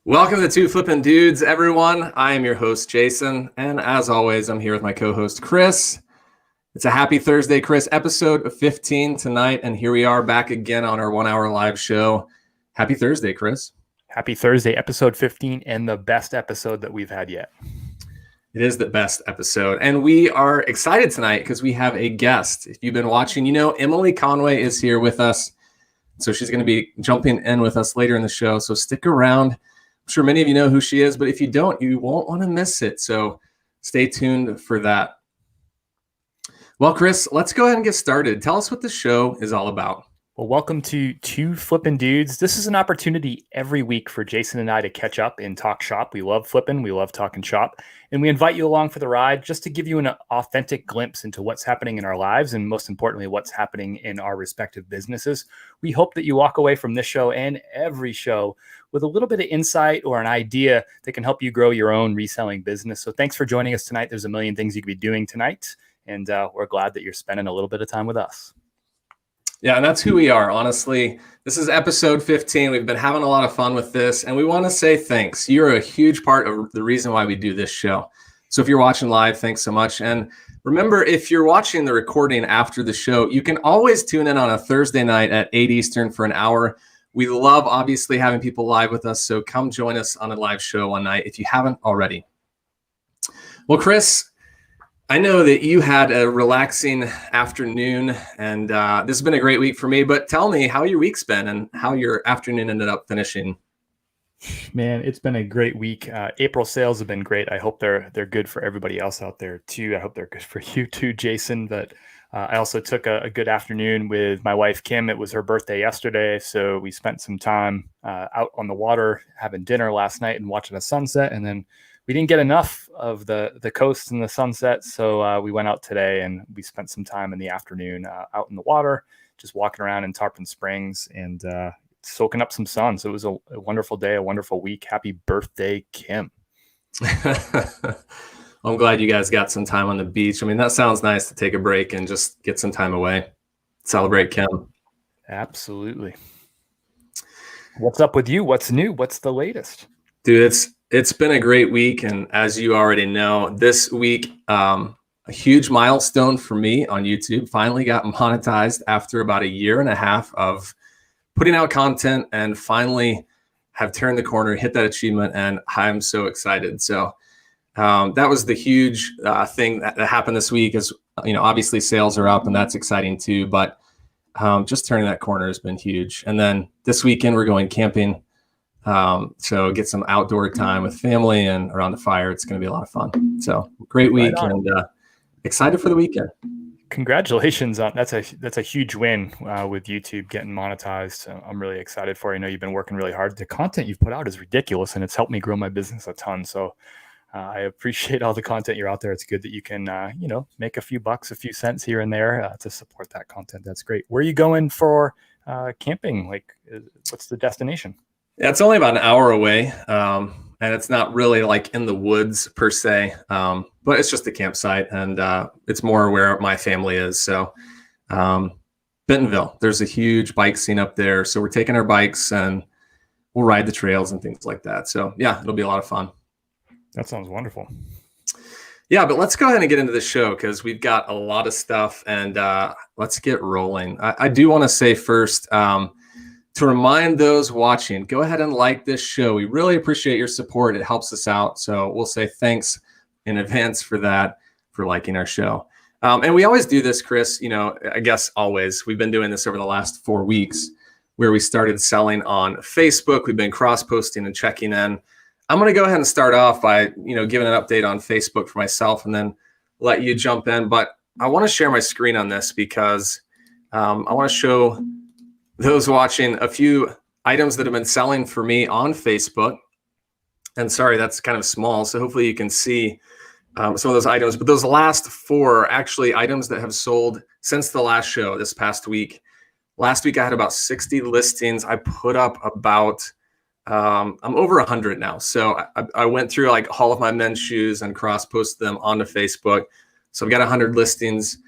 Welcome to Two Flippin' Dudes, everyone. I am your host, Jason, and as always, I'm here with my co-host, Chris. It's a happy Thursday, Chris, episode 15 tonight, and here we are back again on our 1 hour live show. Happy Thursday, Chris. Happy Thursday, episode 15, and the best episode that we've had yet. It is the best episode, and we are excited tonight because we have a guest. If you've been watching, you know Emily Conway is here with us, so she's going to be jumping in with us later in the show, so stick around. I'm sure many of you know who she is, but if you don't, you won't want to miss it. So stay tuned for that. Well, Chris, let's go ahead and get started. Tell us what the show is all about. Well, welcome to Two Flippin' Dudes. This is an opportunity every week for Jason and I to catch up and talk shop. We love flipping. We love talking shop. And we invite you along for the ride just to give you an authentic glimpse into what's happening in our lives and most importantly, what's happening in our respective businesses. We hope that you walk away from this show and every show with a little bit of insight or an idea that can help you grow your own reselling business. So thanks for joining us tonight. There's a million things you could be doing tonight. And we're glad that you're spending a little bit of time with us. Yeah, and that's who we are, honestly. This is episode 15. We've been having a lot of fun with this, and we want to say thanks. You're a huge part of the reason why we do this show. So if you're watching live, thanks so much. And remember, if you're watching the recording after the show, you can always tune in on a Thursday night at 8 Eastern for an hour. We love, obviously, having people live with us, so come join us on a live show one night if you haven't already. Well, Chris, I know that you had a relaxing afternoon, and this has been a great week for me, but tell me how your week's been and how your afternoon ended up finishing. Man, it's been a great week. April sales have been great. I hope they're good for everybody else out there too. I hope they're good for you too, Jason. But I also took a good afternoon with my wife, Kim. It was her birthday yesterday, so we spent some time out on the water having dinner last night and watching a sunset, and then we didn't get enough of the coast and the sunset, so we went out today and we spent some time in the afternoon out in the water, just walking around in Tarpon Springs and soaking up some sun. So it was a wonderful day, a wonderful week. Happy birthday, Kim. I'm glad you guys got some time on the beach. I mean, that sounds nice to take a break and just get some time away. Celebrate Kim. Absolutely. What's up with you? What's new? What's the latest? Dude, it's been a great week, and as you already know, this week, a huge milestone for me on YouTube. Finally got monetized after about 1.5 years of putting out content, and finally have turned the corner, hit that achievement, and I'm so excited. So that was the huge thing that happened this week. Is obviously sales are up, and that's exciting too. But just turning that corner has been huge. And then this weekend we're going camping. So get some outdoor time with family and around the fire. It's going to be a lot of fun. So great week and excited for the weekend. Congratulations on that's a huge win with YouTube getting monetized. I'm really excited for you. I know you've been working really hard. The content you've put out is ridiculous, and it's helped me grow my business a ton. So I appreciate all the content you're out there. It's good that you can make a few bucks, a few cents here and there to support that content. That's great. Where are you going for camping? Like, what's the destination? Yeah, it's only about an hour away, and it's not really like in the woods per se, but it's just a campsite, and it's more where my family is. So Bentonville, there's a huge bike scene up there. So we're taking our bikes, and we'll ride the trails and things like that. So yeah, it'll be a lot of fun. That sounds wonderful. Yeah, but let's go ahead and get into the show because we've got a lot of stuff, and let's get rolling. I do want to say first, to remind those watching, go ahead and like this show. We really appreciate your support. It helps us out. So we'll say thanks in advance for that, for liking our show. And we always do this, Chris, I guess always. We've been doing this over the last 4 weeks where we started selling on Facebook. We've been cross-posting and checking in. I'm going to go ahead and start off by, giving an update on Facebook for myself and then let you jump in. But I want to share my screen on this because I want to show those watching a few items that have been selling for me on Facebook. And sorry, that's kind of small. So hopefully you can see some of those items. But those last 4 are actually items that have sold since the last show this past week. Last week I had about 60 listings. I put up about, I'm over 100 now. So I went through like all of my men's shoes and cross-posted them onto Facebook. So I've got 100 listings,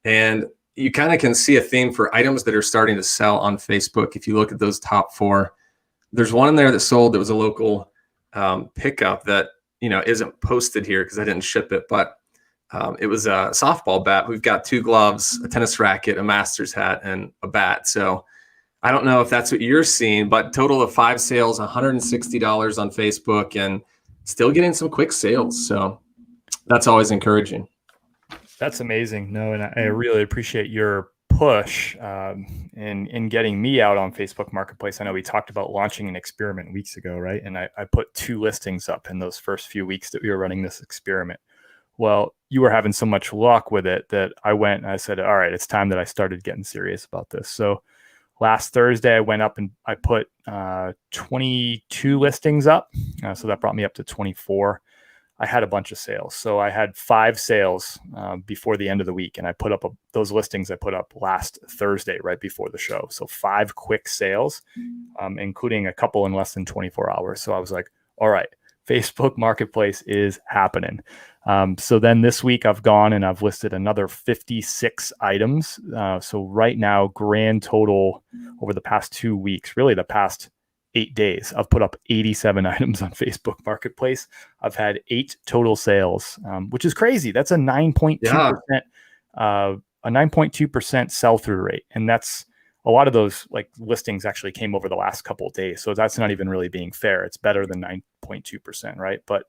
and you kind of can see a theme for items that are starting to sell on Facebook. If you look at those top 4, there's one in there that sold that was a local pickup that, isn't posted here because I didn't ship it, but it was a softball bat. We've got 2 gloves, a tennis racket, a master's hat, and a bat. So I don't know if that's what you're seeing, but total of 5 sales, $160 on Facebook, and still getting some quick sales. So that's always encouraging. That's amazing. No, and I really appreciate your push in getting me out on Facebook Marketplace. I know we talked about launching an experiment weeks ago, right? And I put 2 listings up in those first few weeks that we were running this experiment. Well, you were having so much luck with it that I went and I said, all right, it's time that I started getting serious about this. So last Thursday, I went up and I put 22 listings up. So that brought me up to 24. I had a bunch of sales. So I had 5 sales before the end of the week. And I put up those listings I put up last Thursday, right before the show. So 5 quick sales, including a couple in less than 24 hours. So I was like, all right, Facebook Marketplace is happening. So then this week I've gone and I've listed another 56 items. So right now, grand total over the past 2 weeks, really the past 8 days, I've put up 87 items on Facebook Marketplace. I've had 8 total sales, which is crazy. That's a 9.2%, a 9.2% sell-through rate. And that's a lot of those like listings actually came over the last couple of days. So that's not even really being fair. It's better than 9.2%, right? But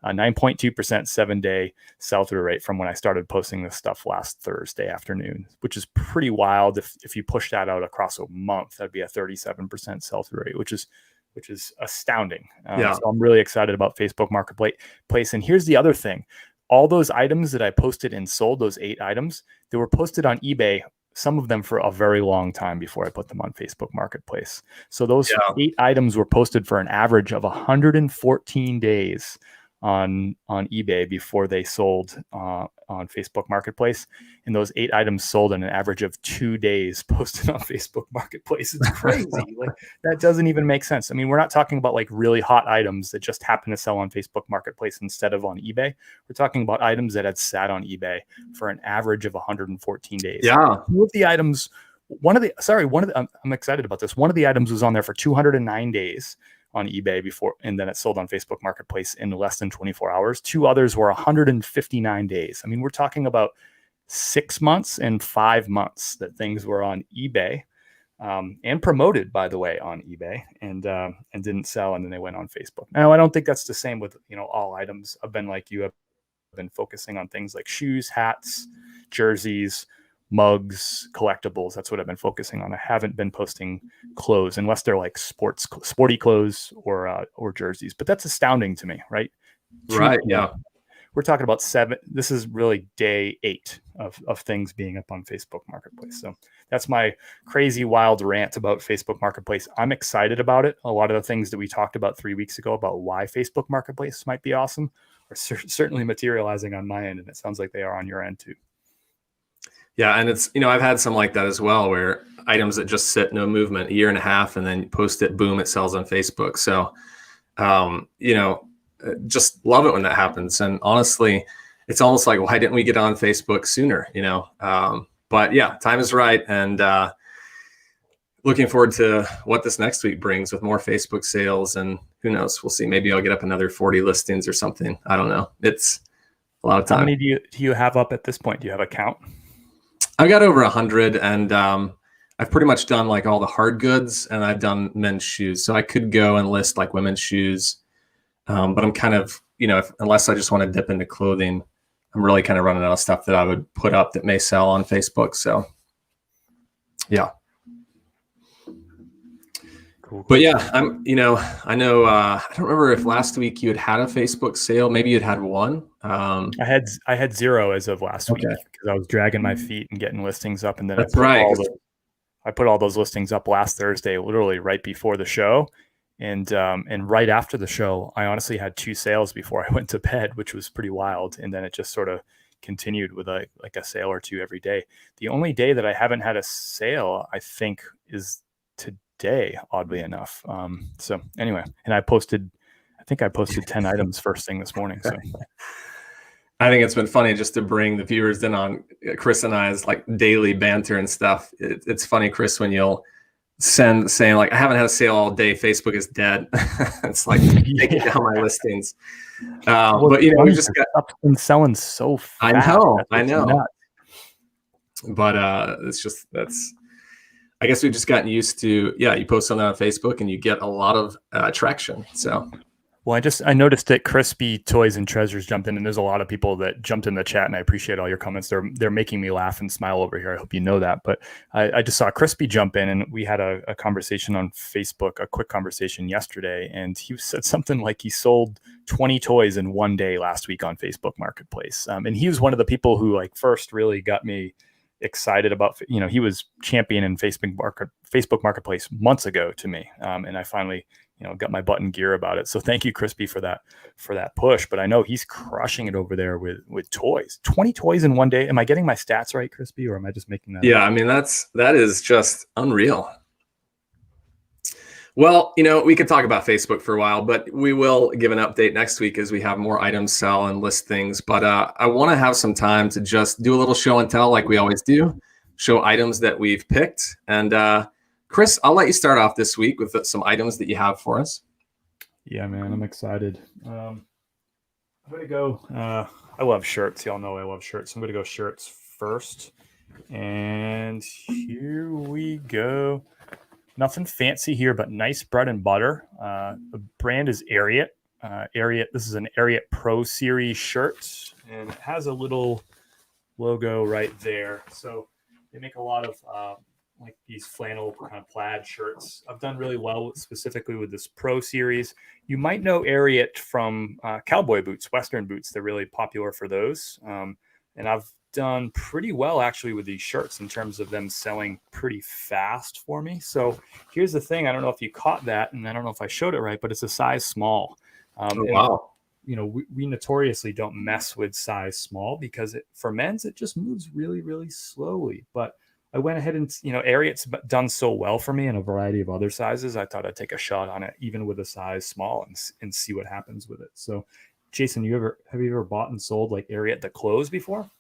9.2% 7-day sell-through rate from when I started posting this stuff last Thursday afternoon, which is pretty wild. If you push that out across a month, that'd be a 37% sell-through rate, which is astounding. So I'm really excited about Facebook Marketplace. And here's the other thing. All those items that I posted and sold, those 8 items, they were posted on eBay, some of them for a very long time before I put them on Facebook Marketplace. So those 8 items were posted for an average of 114 days on eBay before they sold on Facebook Marketplace. And those 8 items sold in an average of 2 days posted on Facebook Marketplace. It's crazy. Like that doesn't even make sense. I mean, we're not talking about like really hot items that just happen to sell on Facebook Marketplace instead of on eBay. We're talking about items that had sat on eBay for an average of 114 days. Yeah. 2 of the items, I'm excited about this. One of the items was on there for 209 days on eBay before, and then it sold on Facebook Marketplace in less than 24 hours. 2 others were 159 days. I mean, we're talking about 6 months and 5 months that things were on eBay and promoted, by the way, on eBay and didn't sell, and then they went on Facebook. Now, I don't think that's the same with all items. I've been like you, have been focusing on things like shoes, hats, jerseys, mugs, collectibles. That's what I've been focusing on. I haven't been posting clothes unless they're like sporty clothes or jerseys. But that's astounding to me, right? Right. Yeah. We're talking about 7. This is really day 8 of things being up on Facebook Marketplace. So that's my crazy wild rant about Facebook Marketplace. I'm excited about it. A lot of the things that we talked about 3 weeks ago about why Facebook Marketplace might be awesome are certainly materializing on my end. And it sounds like they are on your end too. Yeah. And it's, I've had some like that as well, where items that just sit, no movement, 1.5 years, and then you post it, boom, it sells on Facebook. So, just love it when that happens. And honestly, it's almost like, why didn't we get on Facebook sooner? But yeah, time is right. And, looking forward to what this next week brings with more Facebook sales, and who knows, we'll see. Maybe I'll get up another 40 listings or something. I don't know. It's a lot of time. How many do you have up at this point? Do you have a count? I've got over 100, and I've pretty much done like all the hard goods, and I've done men's shoes. So I could go and list like women's shoes, but I'm kind of, unless I just want to dip into clothing, I'm really kind of running out of stuff that I would put up that may sell on Facebook. So yeah. Cool. But yeah, I know, I don't remember if last week you had a Facebook sale. Maybe you'd had one. I had 0 as of last week because I was dragging my feet and getting listings up. And then that's right. I put all those listings up last Thursday, literally right before the show. And right after the show, I honestly had 2 sales before I went to bed, which was pretty wild. And then it just sort of continued with like a sale or 2 every day. The only day that I haven't had a sale, I think, is today, oddly enough. So anyway, and I posted 10 items first thing this morning. So I think it's been funny just to bring the viewers in on Chris and I's like daily banter and stuff. It's funny, Chris, when you'll saying like, I haven't had a sale all day. Facebook is dead. It's like taking down my listings. Well, But we just got. Stuff's been selling so I fast. know. But I guess we've just gotten used to, you post something on Facebook and you get a lot of traction. So. Well, I noticed that Crispy Toys and Treasures jumped in, and there's a lot of people that jumped in the chat, and I appreciate all your comments. They're making me laugh and smile over here. I hope you know that. But I just saw Crispy jump in, and we had a conversation on Facebook, a quick conversation yesterday, and he said something like he sold 20 toys in one day last week on Facebook Marketplace. And he was one of the people who like first really got me excited about, he was championing Facebook Marketplace months ago to me, and I finally got my butt in gear about it. So thank you, Crispy, for that push. But I know he's crushing it over there with toys. 20 toys in one day. Am I getting my stats right, Crispy, or am I just making that up? I mean, that is just unreal. Well, we could talk about Facebook for a while, but we will give an update next week as we have more items sell and list things. But I want to have some time to just do a little show and tell like we always do, show items that we've picked. And Chris, I'll let you start off this week with some items that you have for us. Yeah, man, I'm excited. I'm going to go, I love shirts. Y'all know I love shirts. I'm going to go shirts first. And here we go. Nothing fancy here, but nice bread and butter. The brand is Ariat. Ariat. This is an Ariat Pro Series shirt, and it has a little logo right there. So they make a lot of like these flannel kind of plaid shirts. I've done really well specifically with this Pro Series. You might know Ariat from cowboy boots, Western boots. They're really popular for those. And I've done pretty well actually with these shirts in terms of them selling pretty fast for me. So here's the thing. I don't know if you caught that, and I don't know if I showed it right, but it's a size small. Wow. We notoriously don't mess with size small because for men's, it just moves really, really slowly. But I went ahead and, Ariat's done so well for me in a variety of other sizes. I thought I'd take a shot on it, even with a size small, and see what happens with it. So, Jason, have you ever bought and sold like Ariat the clothes before?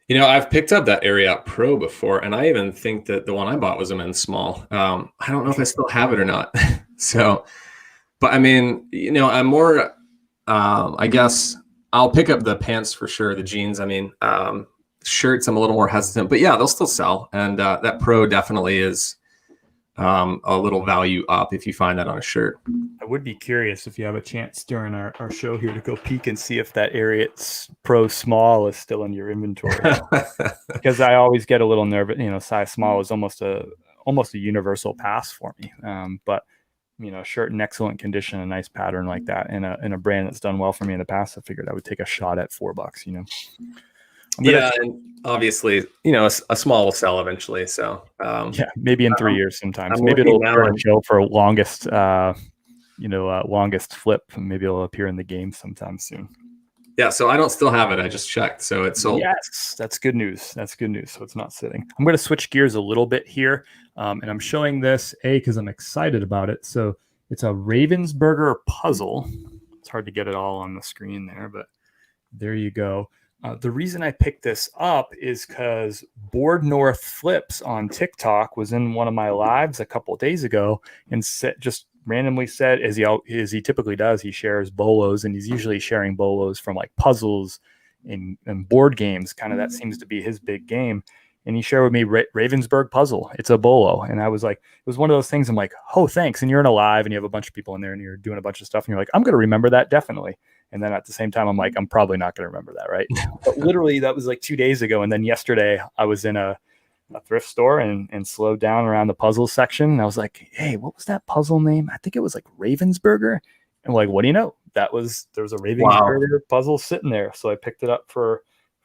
I've picked up that Ariat Pro before, and I even think that the one I bought was a men's small. I don't know if I still have it or not. So, but I mean, I'm more, I guess I'll pick up the pants for sure, the jeans. I mean, shirts, I'm a little more hesitant, but yeah, they'll still sell. And that Pro definitely is a little value up if you find that on a shirt. I would be curious if you have a chance during our show here to go peek and see if that Ariat Pro Small is still in your inventory. Because I always get a little nervous. Size small is almost a universal pass for me. But shirt in excellent condition, a nice pattern like that, in a brand that's done well for me in the past, I figured I would take a shot at $4. And obviously, a small will sell eventually. So maybe in 3 years sometimes. Maybe it'll appear on a show for longest flip. Maybe it'll appear in the game sometime soon. Yeah, so I don't still have it. I just checked, so it's sold. Yes, that's good news. So it's not sitting. I'm going to switch gears a little bit here, and I'm showing this because I'm excited about it. So it's a Ravensburger puzzle. It's hard to get it all on the screen there, but there you go. The reason I picked this up is because Board North Flips on TikTok was in one of my lives a couple of days ago and just randomly said, as he typically does, he shares bolos, and he's usually sharing bolos from like puzzles and board games. Kind of that seems to be his big game. And he shared with me Ravensburg puzzle. It's a bolo. And I was like, it was one of those things I'm like, oh, thanks. And you're in a live and you have a bunch of people in there and you're doing a bunch of stuff. And you're like, I'm going to remember that definitely. And then at the same time, I'm like, I'm probably not going to remember that, right? But literally, that was like 2 days ago. And then yesterday, I was in a thrift store and slowed down around the puzzle section. And I was like, hey, what was that puzzle name? I think it was like Ravensburger. And like, what do you know? There was a Ravensburger puzzle sitting there. So I picked it up for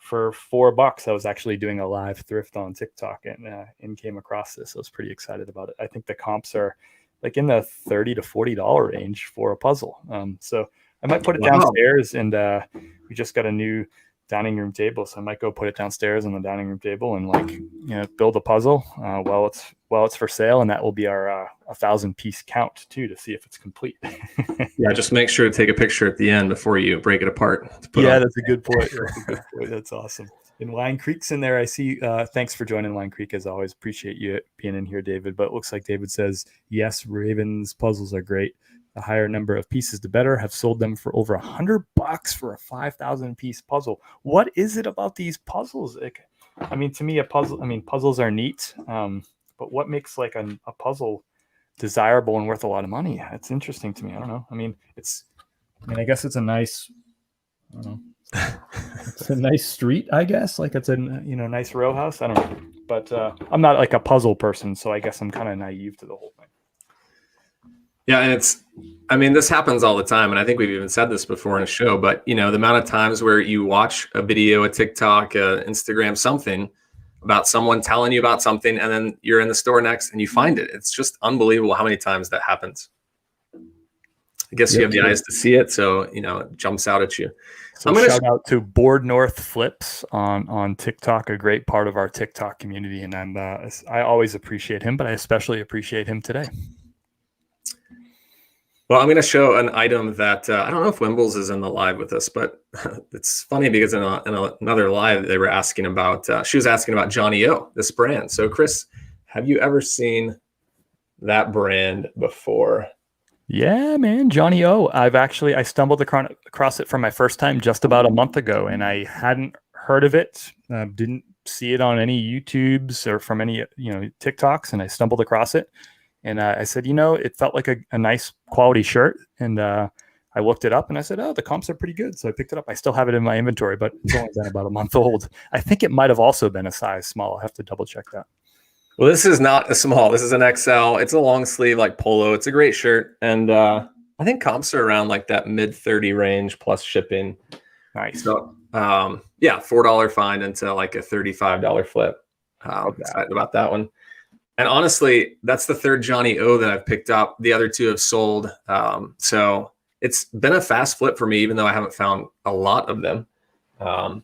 $4. I was actually doing a live thrift on TikTok and came across this. I was pretty excited about it. I think the comps are like in the $30 to $40 range for a puzzle. So I might put it downstairs, and we just got a new dining room table, so I might go put it downstairs on the dining room table and like, you know, build a puzzle while it's for sale, and that will be our 1,000-piece count too, to see if it's complete. Yeah, just make sure to take a picture at the end before you break it apart. Yeah, that's a good point. That's a good point. That's awesome. And Wine Creek's in there. I see. Thanks for joining Wine Creek as always. Appreciate you being in here, David. But it looks like David says, yes, Raven's puzzles are great. The higher number of pieces, the better. Have sold them for over $100 for a 5,000-piece puzzle. What is it about these puzzles? Like, I mean, to me, puzzles are neat. But what makes like a puzzle desirable and worth a lot of money? It's interesting to me. I don't know. I guess it's a nice, I don't know. It's a nice street, I guess. Like it's a, you know, nice row house. I don't know. But I'm not like a puzzle person, so I guess I'm kind of naive to the whole thing. Yeah, and this happens all the time, and I think we've even said this before in a show, but you know, the amount of times where you watch a video, a TikTok, Instagram, something about someone telling you about something, and then you're in the store next and you find it. It's just unbelievable how many times that happens. I guess you have the eyes to see it, so you know it jumps out at you. So I'm shout out to Board North Flips on TikTok, a great part of our TikTok community, and I always appreciate him, but I especially appreciate him today. Well, I'm going to show an item that I don't know if Wimbles is in the live with us, but it's funny because in another live they were asking about. She was asking about Johnny O, this brand. So, Chris, have you ever seen that brand before? Yeah, man, Johnny O. I stumbled across it for my first time just about a month ago, and I hadn't heard of it. Didn't see it on any YouTubes or from any TikToks, and I stumbled across it. And I said, it felt like a nice quality shirt. And I looked it up and I said, oh, the comps are pretty good. So I picked it up. I still have it in my inventory, but it's only been about a month old. I think it might have also been a size small. I'll have to double check that. Well, this is not a small. This is an XL. It's a long sleeve like polo. It's a great shirt. And I think comps are around like that mid 30 range plus shipping. Nice. So yeah, $4 find into like a $35 flip. Excited about that one. And honestly, that's the third Johnny O that I've picked up. The other two have sold. So it's been a fast flip for me, even though I haven't found a lot of them. And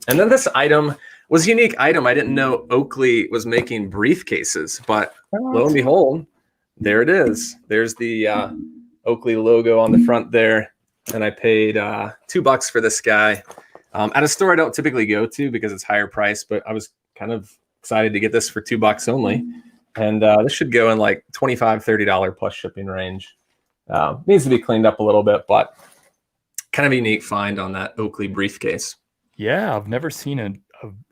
then this item was a unique item. I didn't know Oakley was making briefcases, but lo and behold, there it is. There's the Oakley logo on the front there. And I paid $2 for this guy at a store I don't typically go to because it's higher price, but I was kind of excited to get this for $2 only. And this should go in like $25, $30 plus shipping range. Needs to be cleaned up a little bit, but kind of a unique find on that Oakley briefcase. Yeah, I've never seen a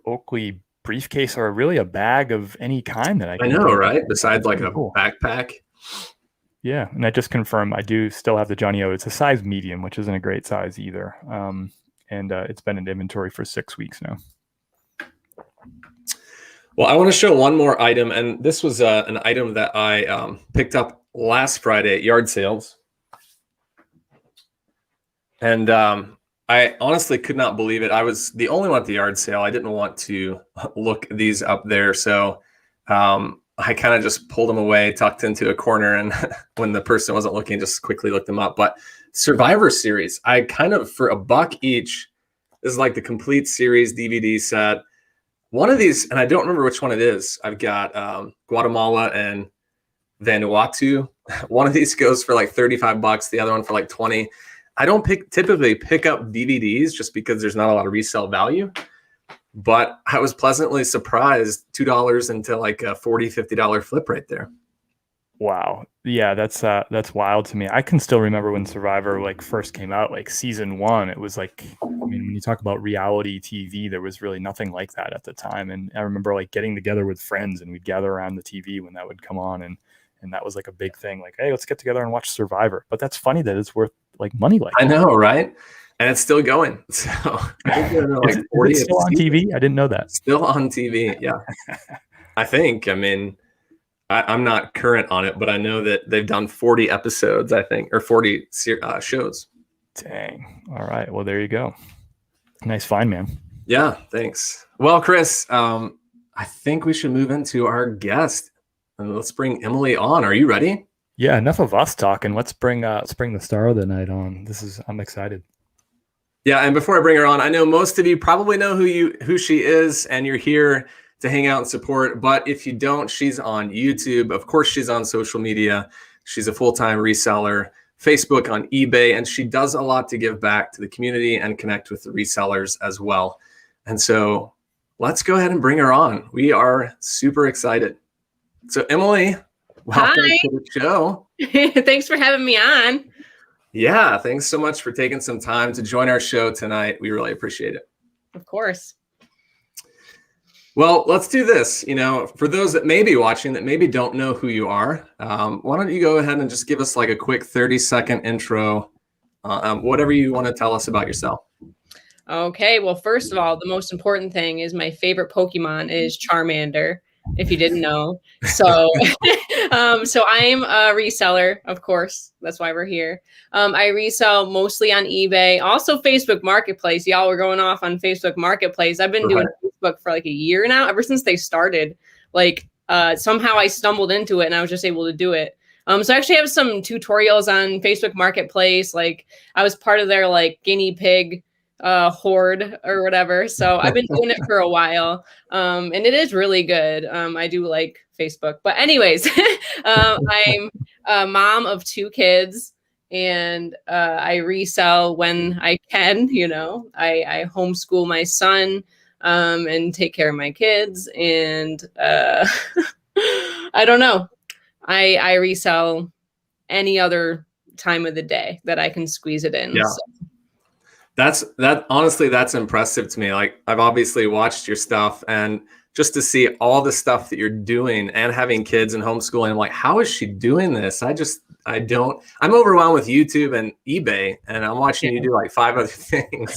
Oakley briefcase or really a bag of any kind that I know, right? Besides like a backpack. Yeah, and I just confirmed I do still have the Johnny O. It's a size medium, which isn't a great size either. And it's been in inventory for 6 weeks now. Well, I want to show one more item, and this was an item that I picked up last Friday at yard sales. And I honestly could not believe it. I was the only one at the yard sale. I didn't want to look these up there, so I kind of just pulled them away, tucked into a corner, and when the person wasn't looking, just quickly looked them up. But Survivor Series, I kind of, for $1 each, this is like the complete series DVD set. One of these, and I don't remember which one it is. I've got Guatemala and Vanuatu. One of these goes for like $35, the other one for like $20. I don't typically pick up DVDs just because there's not a lot of resale value. But I was pleasantly surprised, $2 into like a $40, $50 flip right there. Wow. Yeah, that's wild to me. I can still remember when Survivor like first came out, like season 1. It was like, I mean, when you talk about reality TV, there was really nothing like that at the time. And I remember like getting together with friends and we'd gather around the TV when that would come on, and that was like a big thing. Like, hey, let's get together and watch Survivor. But that's funny that it's worth like money like that. I know, right? And it's still going. So I think like is it still on TV? I didn't know that. Still on TV, yeah. I think. I mean, I'm not current on it, but I know that they've done 40 episodes, I think, or 40 shows. Dang. All right. Well, there you go. Nice find, man. Yeah, thanks. Well, Chris, I think we should move into our guest, and let's bring Emily on. Are you ready? Yeah. Enough of us talking. Let's bring the star of the night on. I'm excited. Yeah, and before I bring her on, I know most of you probably know who she is, and you're here to hang out and support. But if you don't, she's on YouTube. Of course, she's on social media. She's a full-time reseller, Facebook, on eBay, and she does a lot to give back to the community and connect with the resellers as well. And so let's go ahead and bring her on. We are super excited. So Emily, welcome Hi. to the show. Thanks for having me on. Yeah, thanks so much for taking some time to join our show tonight. We really appreciate it. Of course. Well, let's do this. For those that may be watching that maybe don't know who you are, why don't you go ahead and just give us like a quick 30-second intro, whatever you want to tell us about yourself. Okay, well, first of all, the most important thing is my favorite Pokemon is Charmander, if you didn't know. So, so I'm a reseller, of course. That's why we're here. I resell mostly on eBay, also Facebook Marketplace. Y'all were going off on Facebook Marketplace. I've been doing Facebook for like a year now, ever since they started. Like somehow I stumbled into it and I was just able to do it. So I actually have some tutorials on Facebook Marketplace. Like I was part of their like guinea pig horde or whatever. So I've been doing it for a while. And it is really good. I do like Facebook, but anyways, I'm a mom of 2 kids and I resell when I can, I homeschool my son and take care of my kids. And I don't know. I resell any other time of the day that I can squeeze it in. Yeah. So. Honestly, that's impressive to me. Like I've obviously watched your stuff, and just to see all the stuff that you're doing and having kids and homeschooling, I'm like, how is she doing this? I'm overwhelmed with YouTube and eBay, and I'm watching you do like 5 other things.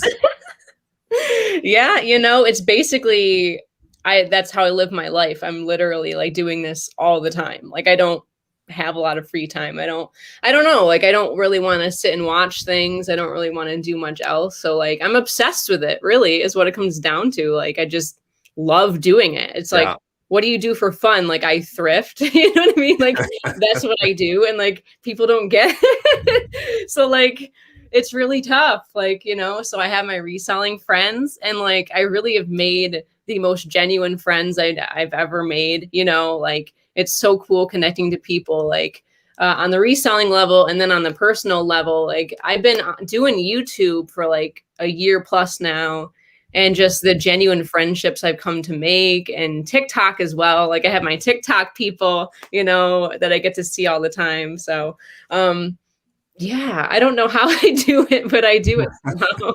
Yeah. It's basically, that's how I live my life. I'm literally like doing this all the time. Like I don't have a lot of free time. I don't know. Like I don't really want to sit and watch things. I don't really want to do much else. So like I'm obsessed with it, really, is what it comes down to. Like I just love doing it. It's like, what do you do for fun? Like I thrift, you know what I mean? Like that's what I do. And like people don't get it. So like it's really tough. Like, so I have my reselling friends and like I really have made the most genuine friends I've ever made, like it's so cool connecting to people like on the reselling level. And then on the personal level, like I've been doing YouTube for like a year plus now, and just the genuine friendships I've come to make, and TikTok as well. Like I have my TikTok people, that I get to see all the time. So yeah, I don't know how I do it, but I do it somehow.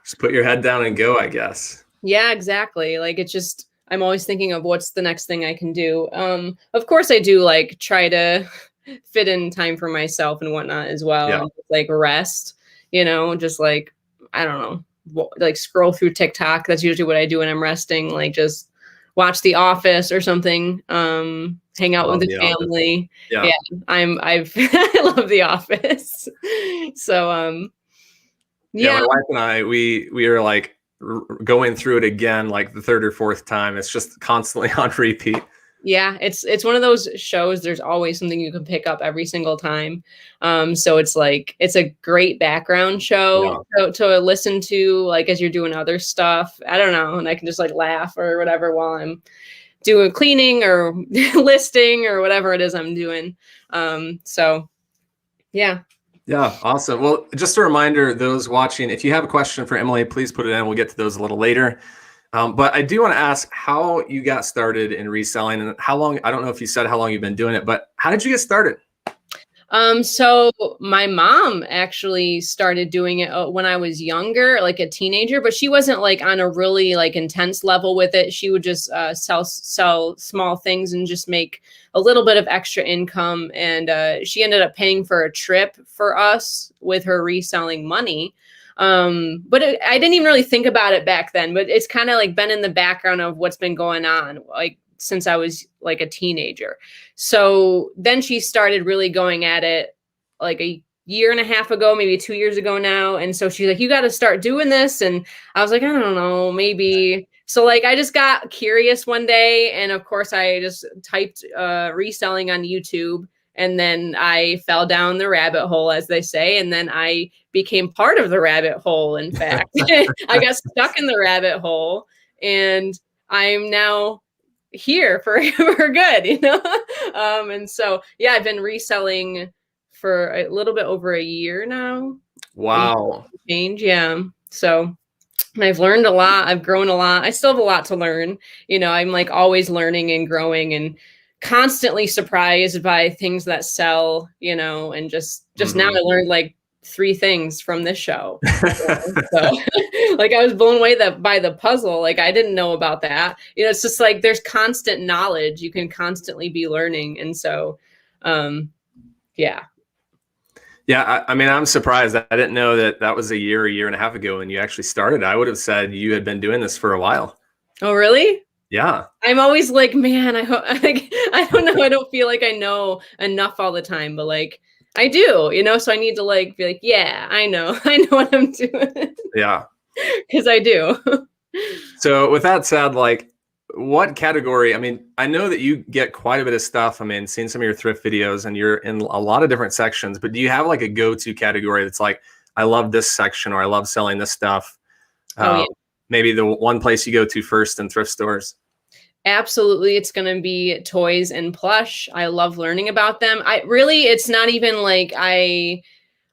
Just put your head down and go, I guess. Yeah, exactly. Like it's just, I'm always thinking of what's the next thing I can do. Of course I do like try to fit in time for myself and whatnot as well. Yeah. And like rest, just like, I don't know, like scroll through TikTok. That's usually what I do when I'm resting. Like just watch The Office or something. Hang out with the family. Yeah. I love The Office. So, yeah. My wife and I, we are like going through it again, like the 3rd or 4th time. It's just constantly on repeat. Yeah, it's one of those shows. There's always something you can pick up every single time. So it's like, it's a great background show to listen to, like, as you're doing other stuff. I don't know. And I can just like laugh or whatever while I'm doing cleaning or listing or whatever it is I'm doing. So yeah. Yeah, awesome. Well, just a reminder, those watching, if you have a question for Emily, please put it in. We'll get to those a little later. But I do want to ask how you got started in reselling and how long, I don't know if you said how long you've been doing it, but how did you get started? So my mom actually started doing it when I was younger, like a teenager, but she wasn't like on a really like intense level with it. She would just sell small things and just make a little bit of extra income. And she ended up paying for a trip for us with her reselling money. But I didn't even really think about it back then, but it's kind of like been in the background of what's been going on, like since I was like a teenager. So then she started really going at it like a year and a half ago, maybe 2 years ago now. And so she's like, you got to start doing this. And I was like, I don't know, maybe. So like, I just got curious one day. And of course I just typed reselling on YouTube And then I fell down the rabbit hole, as they say, and then I became part of the rabbit hole. In fact, I got stuck in the rabbit hole, and I'm now here for good, you know? And so, yeah, I've been reselling for a little bit over a year now. Wow. Change, yeah. So, and I've learned a lot. I've grown a lot. I still have a lot to learn. You know, I'm like always learning and growing and constantly surprised by things that sell, you know, and just now I learned like 3 things from this show. So, like I was blown away by the puzzle. Like I didn't know about that. You know, it's just like there's constant knowledge. You can constantly be learning. And so, yeah. Yeah, I mean, I'm surprised. I didn't know that was a year and a half ago when you actually started. I would have said you had been doing this for a while. Oh, really? Yeah. I'm always like, man, I hope, like, I don't know. I don't feel like I know enough all the time, but like I do, you know, so I need to like be like, yeah, I know what I'm doing. Yeah. Because I do. So with that said, like what category, I mean, I know that you get quite a bit of stuff. I mean, seeing some of your thrift videos and you're in a lot of different sections, but do you have like a go-to category that's like, I love this section or I love selling this stuff? Yeah. Maybe the one place you go to first in thrift stores? Absolutely. It's going to be toys and plush. I love learning about them. It's not even like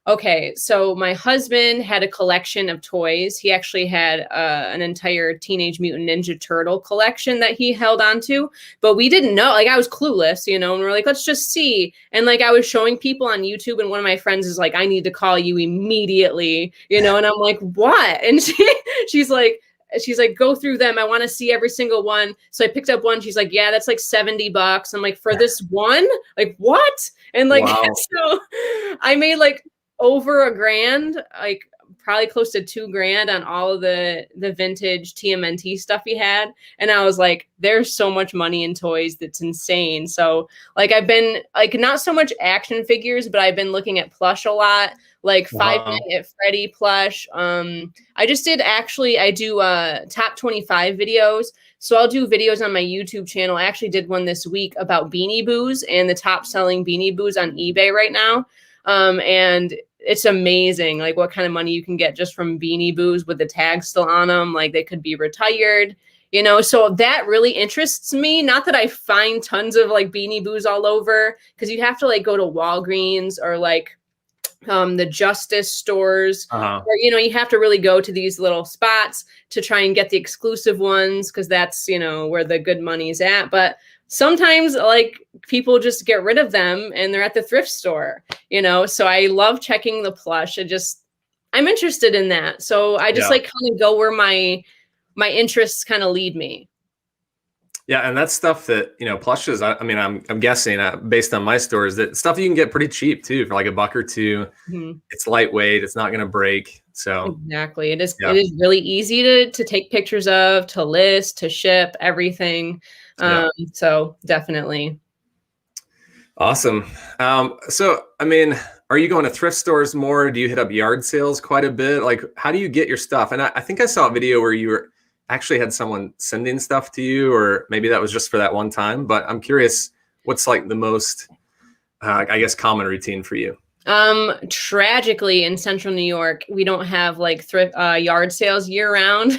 okay, so my husband had a collection of toys. He actually had an entire Teenage Mutant Ninja Turtle collection that he held on to, but we didn't know, like I was clueless, you know, and we're like, let's just see. And like I was showing people on YouTube and one of my friends is like, I need to call you immediately, you know, and I'm like, what? And she's like, go through them. I want to see every single one. So I picked up one. She's like, yeah, that's like $70. I'm like, for this one? Like, what? And like, wow. So I made like over $1,000, like probably close to $2,000 on all of the vintage TMNT stuff he had. And I was like, there's so much money in toys. That's insane. So like, I've been like, not so much action figures, but I've been looking at plush a lot, like 5 Nights at Freddy plush. I do top 25 videos. So I'll do videos on my YouTube channel. I actually did one this week about Beanie Boos and the top selling Beanie Boos on eBay right now. And it's amazing, like what kind of money you can get just from Beanie Boos with the tag still on them. Like they could be retired, you know, so that really interests me. Not that I find tons of like Beanie Boos all over, because you have to like go to Walgreens or like the Justice stores, or, you know, you have to really go to these little spots to try and get the exclusive ones, because that's, you know, where the good money's at. But sometimes like people just get rid of them and they're at the thrift store, you know, so I love checking the plush. I'm interested in that. So I just like kind of go where my interests kind of lead me. Yeah. And that's stuff that, you know, plushes, I mean, I'm guessing based on my stores, that stuff you can get pretty cheap too, for like $1 or $2. It's lightweight. It's not going to break. So exactly. It is really easy to take pictures of, to list, to ship, everything. So definitely. Awesome. So, I mean, are you going to thrift stores more? Do you hit up yard sales quite a bit? Like, how do you get your stuff? And I think I saw a video where you actually had someone sending stuff to you, or maybe that was just for that one time, but I'm curious, what's like the most, I guess, common routine for you? Tragically in central New York, we don't have like thrift yard sales year round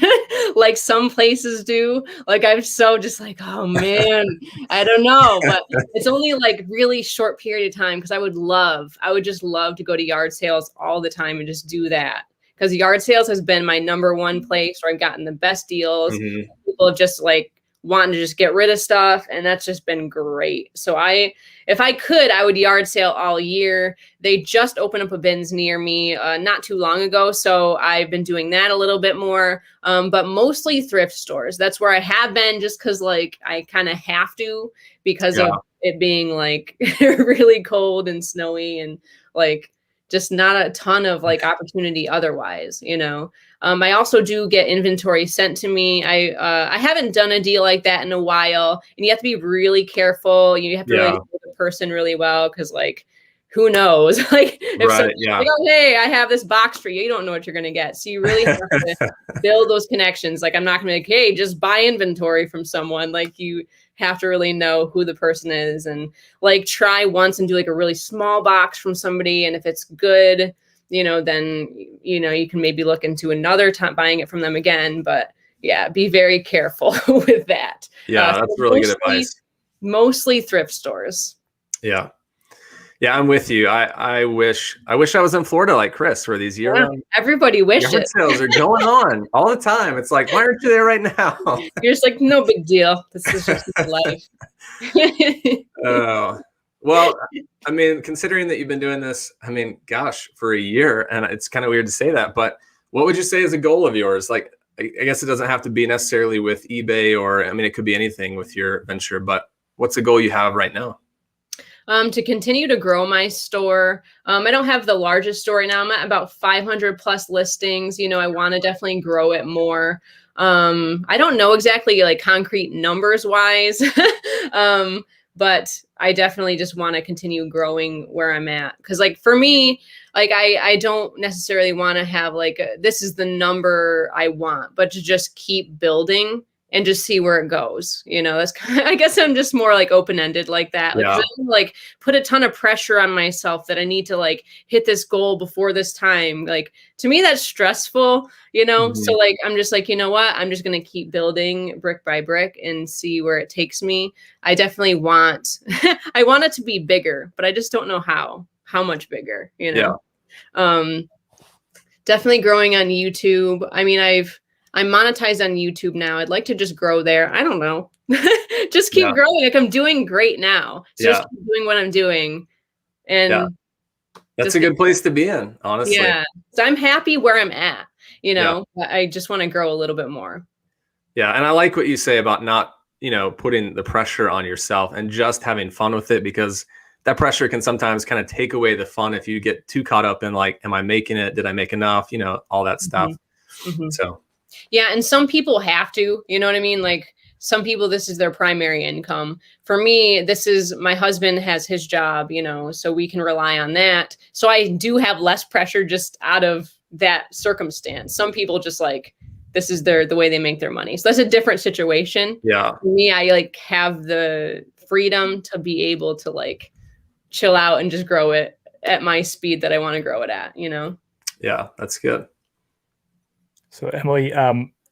like some places do. Like I'm so just like, oh man, I don't know, but it's only like really short period of time, because I would just love to go to yard sales all the time and just do that, because yard sales has been my #1 place where I've gotten the best deals. People have just like wanting to just get rid of stuff, and that's just been great. So if I could, I would yard sale all year. They just opened up a bins near me not too long ago, so I've been doing that a little bit more, but mostly thrift stores. That's where I have been, just because like I kind of have to, because of it being like really cold and snowy, and like just not a ton of like opportunity otherwise, you know. I also do get inventory sent to me. I haven't done a deal like that in a while, and you have to be really careful. You have to really know the person really well, because like who knows? Like if Right. someone's Yeah. like, oh, hey, I have this box for you, you don't know what you're going to get. So you really have to build those connections. Like I'm not going to be like, hey, just buy inventory from someone. Like you have to really know who the person is and like try once and do like a really small box from somebody. And if it's good, then, you can maybe look into another time buying it from them again. But yeah, be very careful with that. Yeah. That's So really good advice. Mostly thrift stores. Yeah. Yeah, I'm with you. I wish I was in Florida like Chris, where these year-round everybody wishes yard sales are going on all the time. It's like, why aren't you there right now? You're just like, no big deal. This is just my life. Well, I mean, considering that you've been doing this, I mean, gosh, for a year, and it's kind of weird to say that, but what would you say is a goal of yours? Like, I guess it doesn't have to be necessarily with eBay, or I mean, it could be anything with your venture, but what's the goal you have right now? To continue to grow my store. I don't have the largest store right now. I'm at about 500 plus listings. I want to definitely grow it more. I don't know exactly like concrete numbers wise, but I definitely just want to continue growing where I'm at. Cause like for me, like I don't necessarily want to have like, this is the number I want, but to just keep building and just see where it goes. That's kind of, I guess I'm just more like open-ended like that. Like, 'cause I don't, like put a ton of pressure on myself that I need to like hit this goal before this time. Like to me, that's stressful, So like, I'm just like, you know what? I'm just going to keep building brick by brick and see where it takes me. I definitely want, I want it to be bigger, but I just don't know how much bigger, Yeah. Definitely growing on YouTube. I mean, I'm monetized on YouTube now. I'd like to just grow there. I don't know. Just keep growing. Like I'm doing great now. So just keep doing what I'm doing. And that's a good place to be in, honestly. Yeah. So I'm happy where I'm at, but I just want to grow a little bit more. Yeah. And I like what you say about not, putting the pressure on yourself and just having fun with it, because that pressure can sometimes kind of take away the fun if you get too caught up in like, am I making it? Did I make enough? All that stuff. So. Yeah. And some people have to, you know what I mean? Like some people, this is their primary income. For me, this is my husband has his job, so we can rely on that. So I do have less pressure just out of that circumstance. Some people just like, this is the way they make their money. So that's a different situation. Yeah. For me, I like have the freedom to be able to like chill out and just grow it at my speed that I want to grow it at, Yeah, that's good. So Emily,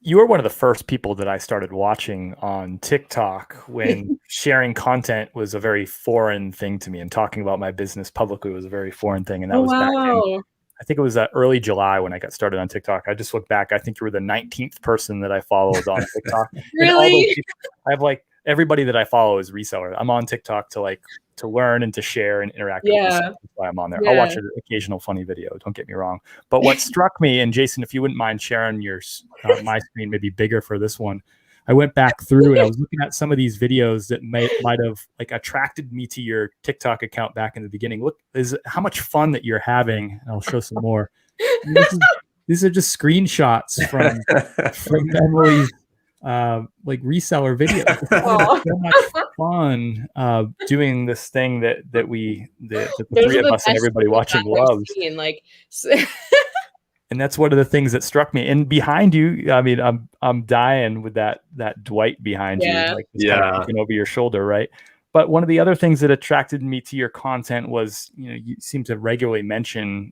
you were one of the first people that I started watching on TikTok when sharing content was a very foreign thing to me, and talking about my business publicly was a very foreign thing. And that was back in, I think it was early July when I got started on TikTok. I just looked back. I think you were the 19th person that I followed on TikTok. Really? I have like everybody that I follow is reseller. I'm on TikTok to learn and to share and interact with people. That's why I'm on there. I'll watch an occasional funny video, don't get me wrong. But what struck me, and Jason, if you wouldn't mind sharing your my screen maybe bigger for this one, I went back through and I was looking at some of these videos that might have like attracted me to your TikTok account back in the beginning. Look, how much fun that you're having. I'll show some more. These are just screenshots from Emily's like reseller video. So much fun doing this thing that the three of us and everybody watching loves. Like and that's one of the things that struck me. And behind you, I mean, I'm dying with that Dwight behind you, like kind of looking over your shoulder, right? But one of the other things that attracted me to your content was, you seem to regularly mention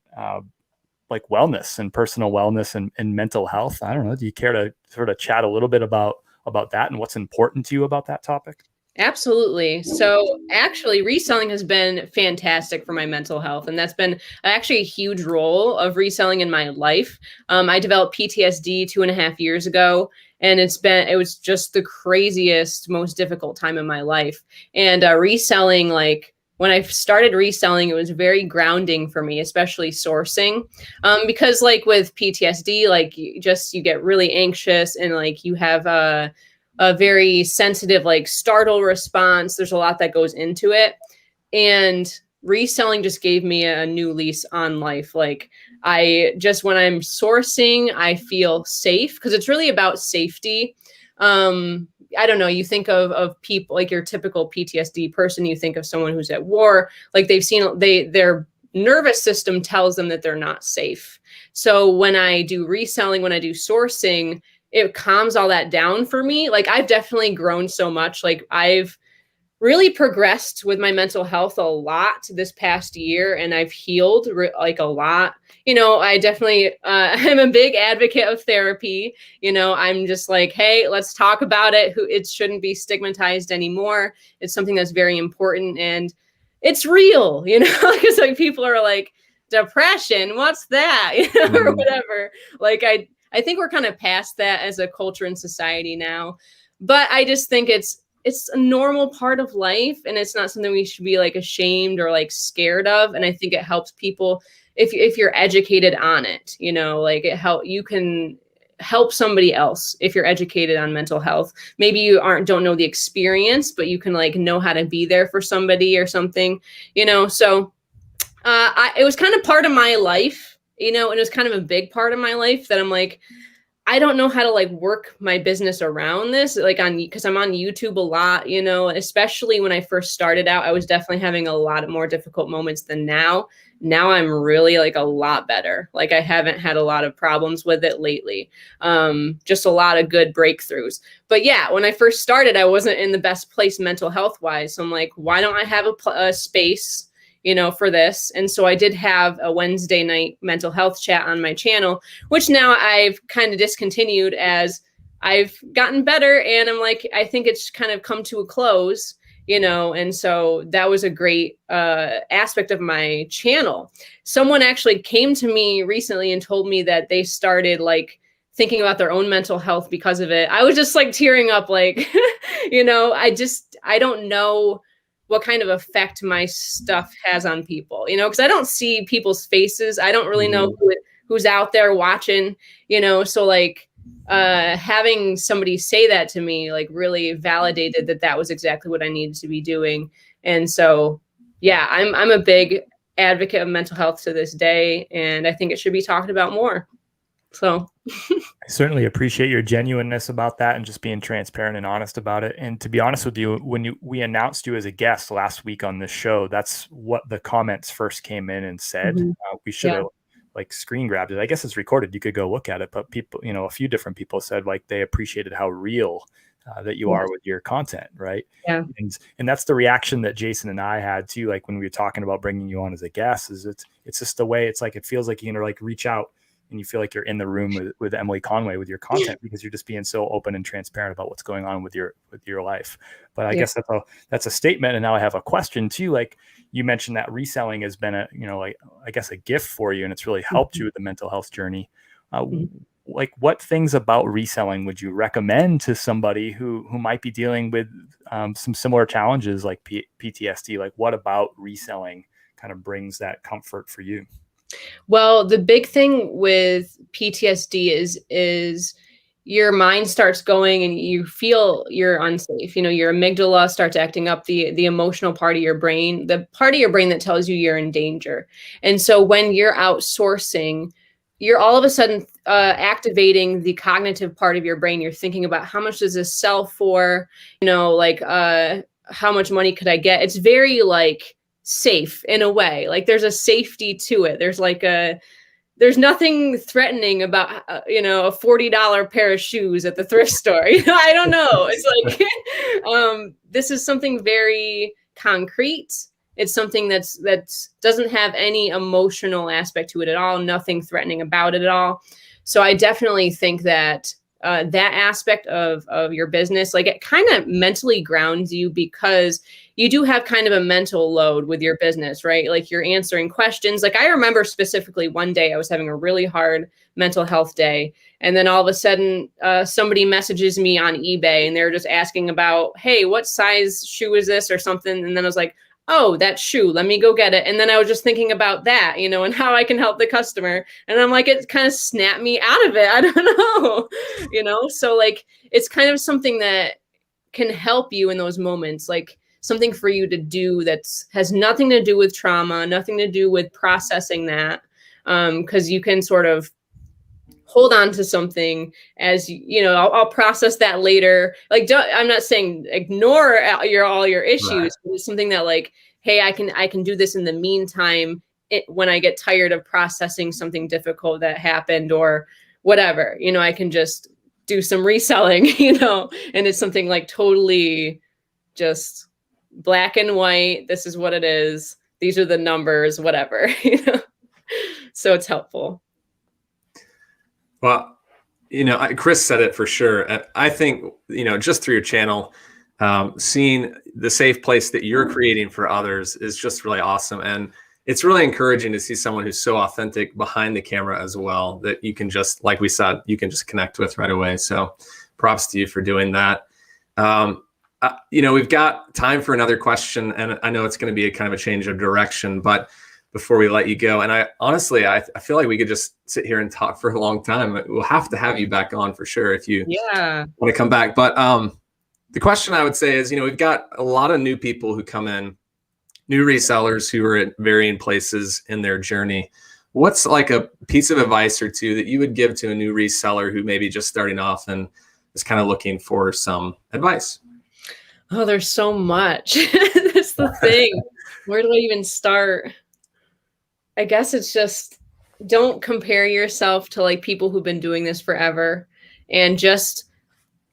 like wellness and personal wellness and mental health. I don't know. Do you care to sort of chat a little bit about that and what's important to you about that topic? Absolutely. So actually reselling has been fantastic for my mental health. And that's been actually a huge role of reselling in my life. I developed PTSD 2.5 years ago, and it was just the craziest, most difficult time in my life. And reselling, like when I started reselling, it was very grounding for me, especially sourcing, because like with PTSD, like you get really anxious and like you have a very sensitive, like startle response. There's a lot that goes into it. And reselling just gave me a new lease on life. Like when I'm sourcing, I feel safe because it's really about safety. I don't know, you think of people like your typical PTSD person, you think of someone who's at war, like their nervous system tells them that they're not safe. So when I do reselling, when I do sourcing, it calms all that down for me. Like I've definitely grown so much. Like I've really progressed with my mental health a lot this past year, and I've healed like a lot. I definitely, I'm a big advocate of therapy. I'm just like, hey, let's talk about it. It shouldn't be stigmatized anymore. It's something that's very important, and it's real, because like people are like, depression, what's that? Or whatever. Like I think we're kind of past that as a culture and society now. But I just think it's a normal part of life, and it's not something we should be like ashamed or like scared of. And I think it helps people if you're educated on it, like you can help somebody else if you're educated on mental health. Maybe you don't know the experience, but you can like know how to be there for somebody or something, so it was kind of part of my life, and it was kind of a big part of my life that I'm like, I don't know how to like work my business around this, like because I'm on YouTube a lot, especially when I first started out, I was definitely having a lot more difficult moments than now. Now I'm really like a lot better. Like I haven't had a lot of problems with it lately. Just a lot of good breakthroughs. But yeah, when I first started, I wasn't in the best place mental health wise. So I'm like, why don't I have a space for this? And so I did have a Wednesday night mental health chat on my channel, which now I've kind of discontinued as I've gotten better. And I'm like, I think it's kind of come to a close, and so that was a great aspect of my channel. Someone actually came to me recently and told me that they started like thinking about their own mental health because of it. I was just like tearing up, like, I don't know what kind of effect my stuff has on people, because I don't see people's faces. I don't really know who's out there watching, so like having somebody say that to me, like really validated that was exactly what I needed to be doing. And so, yeah, I'm a big advocate of mental health to this day, and I think it should be talked about more. So I certainly appreciate your genuineness about that and just being transparent and honest about it. And to be honest with you, when we announced you as a guest last week on this show, that's what the comments first came in and said. We should have like screen grabbed it. I guess it's recorded. You could go look at it. But people, a few different people said like they appreciated how real that you are with your content, right? Yeah. And that's the reaction that Jason and I had too. Like when we were talking about bringing you on as a guest, is it's just the way it's like it feels like you can like reach out. And you feel like you're in the room with Emily Conway with your content because you're just being so open and transparent about what's going on with your life. But I guess that's a statement. And now I have a question too. Like you mentioned that reselling has been like I guess a gift for you, and it's really helped you with the mental health journey. Like what things about reselling would you recommend to somebody who might be dealing with some similar challenges like PTSD? Like what about reselling kind of brings that comfort for you? Well, the big thing with PTSD is your mind starts going and you feel you're unsafe. Your amygdala starts acting up, the emotional part of your brain, the part of your brain that tells you you're in danger. And so when you're outsourcing, you're all of a sudden activating the cognitive part of your brain. You're thinking about how much does this sell for, like how much money could I get? It's very like safe in a way. Like there's a safety to it. There's nothing threatening about a $40 pair of shoes at the thrift store. I don't know. It's like this is something very concrete. It's something that doesn't have any emotional aspect to it at all. Nothing threatening about it at all. So I definitely think that that aspect of your business, like it kind of mentally grounds you because you do have kind of a mental load with your business, right? Like you're answering questions. Like I remember specifically one day I was having a really hard mental health day. And then all of a sudden somebody messages me on eBay and they're just asking about, hey, what size shoe is this or something? And then I was like, oh, that shoe, let me go get it. And then I was just thinking about that, and how I can help the customer. And I'm like, it kind of snapped me out of it. I don't know, so like, it's kind of something that can help you in those moments, like something for you to do that has nothing to do with trauma, nothing to do with processing that. Because you can sort of hold on to something as you know, I'll process that later. Like, I'm not saying ignore all your issues, Right. but it's something that like, hey, I can do this in the meantime when I get tired of processing something difficult that happened or whatever, you know, I can just do some reselling, you know, and it's something like totally just black and white. This is what it is. These are the numbers, whatever, you know, so it's helpful. Well, you know, Chris said it for sure. I think, you know, just through your channel, seeing the safe place that you're creating for others is just really awesome. And it's really encouraging to see someone who's so authentic behind the camera as well, that you can just, like we said, you can just connect with right away. So props to you for doing that. You know, we've got time for another question, and I know it's going to be a kind of a change of direction, but before we let you go, and I honestly, I feel like we could just sit here and talk for a long time. We'll have to have you back on for sure if you want to come back. But the question I would say is, you know, we've got a lot of new people who come in, new resellers who are at varying places in their journey. What's like a piece of advice or two that you would give to a new reseller who may be just starting off and is kind of looking for some advice? Oh, there's so much. That's the thing. Where do I even start? I guess it's just, don't compare yourself to like people who've been doing this forever, and just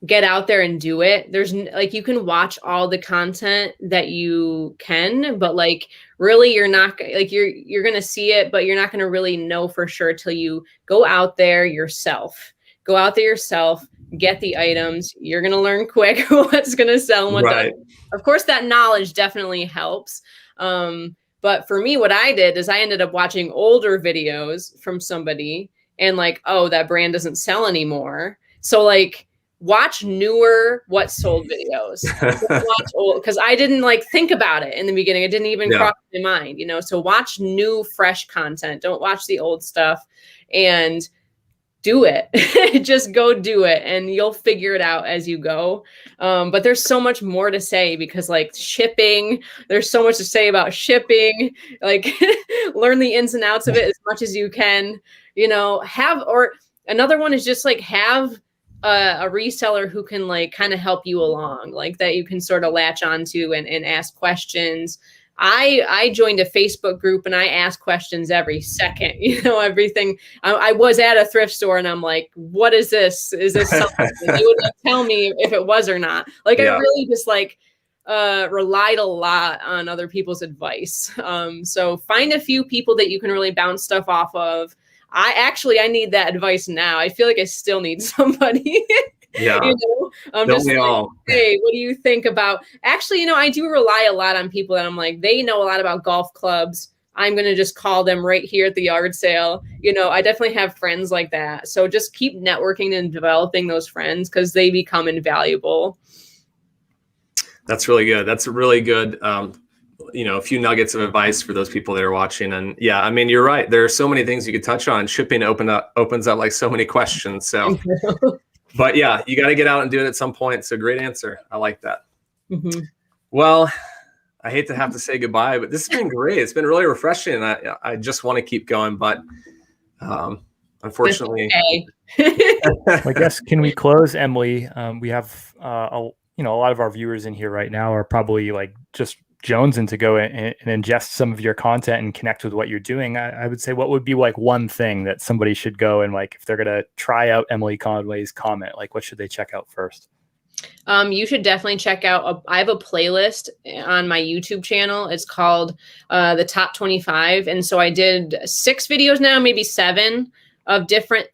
get out there and do it. There's like, you can watch all the content that you can, but like really you're not like, you're going to see it, but you're not going to really know for sure till you go out there yourself. Go out there yourself, get the items. You're going to learn quick what's going to sell and what doesn't. Of course, that knowledge definitely helps. But for me, what I did is I ended up watching older videos from somebody and like, oh, that brand doesn't sell anymore. So like, watch newer what sold videos. Watch old, because I didn't like think about it in the beginning. It didn't even cross my mind, you know. So watch new, fresh content. Don't watch the old stuff, and do it. Just go do it, and you'll figure it out as you go. But there's so much more to say, because like shipping, there's so much to say about shipping. Like learn the ins and outs of it as much as you can. You know, or another one is just like have a reseller who can like kind of help you along, like that you can sort of latch onto and ask questions. I joined a Facebook group and I ask questions every second, you know, everything. I was at a thrift store and I'm like, what is this? Is this something? And they would like, tell me if it was or not. Like I really just like relied a lot on other people's advice. So find a few people that you can really bounce stuff off of. I need that advice now. I feel like I still need somebody. Yeah. You know, I'm just like, hey, what do you think about? Actually, you know, I do rely a lot on people that I'm like, they know a lot about golf clubs. I'm going to just call them right here at the yard sale. You know, I definitely have friends like that. So just keep networking and developing those friends, because they become invaluable. That's really good. That's a really good, you know, a few nuggets of advice for those people that are watching. And yeah, I mean, you're right. There are so many things you could touch on. Shipping opens up like so many questions. So, but yeah, you got to get out and do it at some point. So great answer. I like that. Mm-hmm. Well, I hate to have to say goodbye, but this has been great. It's been really refreshing. I just want to keep going, but unfortunately, I guess, can we close, Emily? We have a lot of our viewers in here right now are probably like just jonesing to go and ingest some of your content and connect with what you're doing. I would say, what would be like one thing that somebody should go and like, if they're going to try out Emily Conway's comment, like what should they check out first? You should definitely check out, I have a playlist on my YouTube channel. It's called the Top 25. And so I did 6 videos now, maybe 7, of different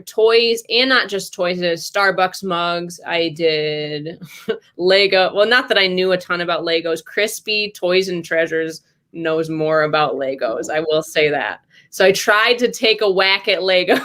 toys, and not just toys. Starbucks mugs. I did Lego. Well, not that I knew a ton about Legos. Crispy Toys and Treasures knows more about Legos. I will say that. So I tried to take a whack at Legos,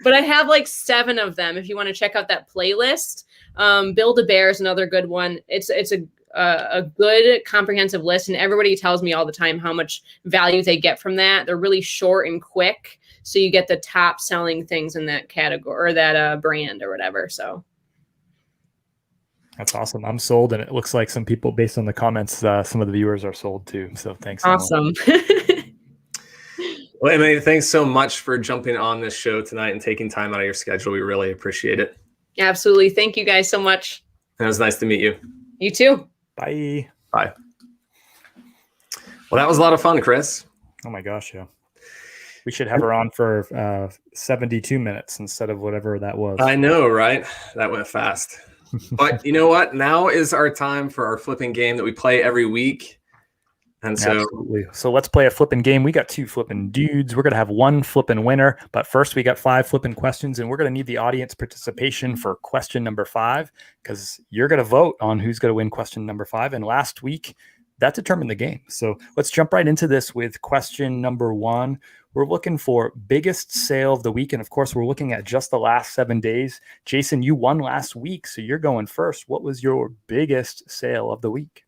but I have like 7 of them. If you want to check out that playlist, Build-A-Bear is another good one. It's a good comprehensive list, and everybody tells me all the time how much value they get from that. They're really short and quick, so you get the top selling things in that category or that brand or whatever. So that's awesome. I'm sold, and it looks like some people, based on the comments, some of the viewers are sold too. So thanks. Awesome. Well, Emily, thanks so much for jumping on this show tonight and taking time out of your schedule. We really appreciate it. Absolutely. Thank you guys so much. It was nice to meet you. You too. Bye. Bye. Well, that was a lot of fun, Chris. Oh my gosh, yeah. We should have her on for 72 minutes instead of whatever that was. I know, right? That went fast. But you know what? Now is our time for our flipping game that we play every week. And so, absolutely. So let's play a flipping game. We got 2 flipping dudes. We're going to have 1 flipping winner. But first, we got 5 flipping questions, and we're going to need the audience participation for question number 5 because you're going to vote on who's going to win question number 5. And last week, that determined the game. So let's jump right into this with question number 1. We're looking for biggest sale of the week. And of course, we're looking at just the last 7 days. Jason, you won last week, so you're going first. What was your biggest sale of the week?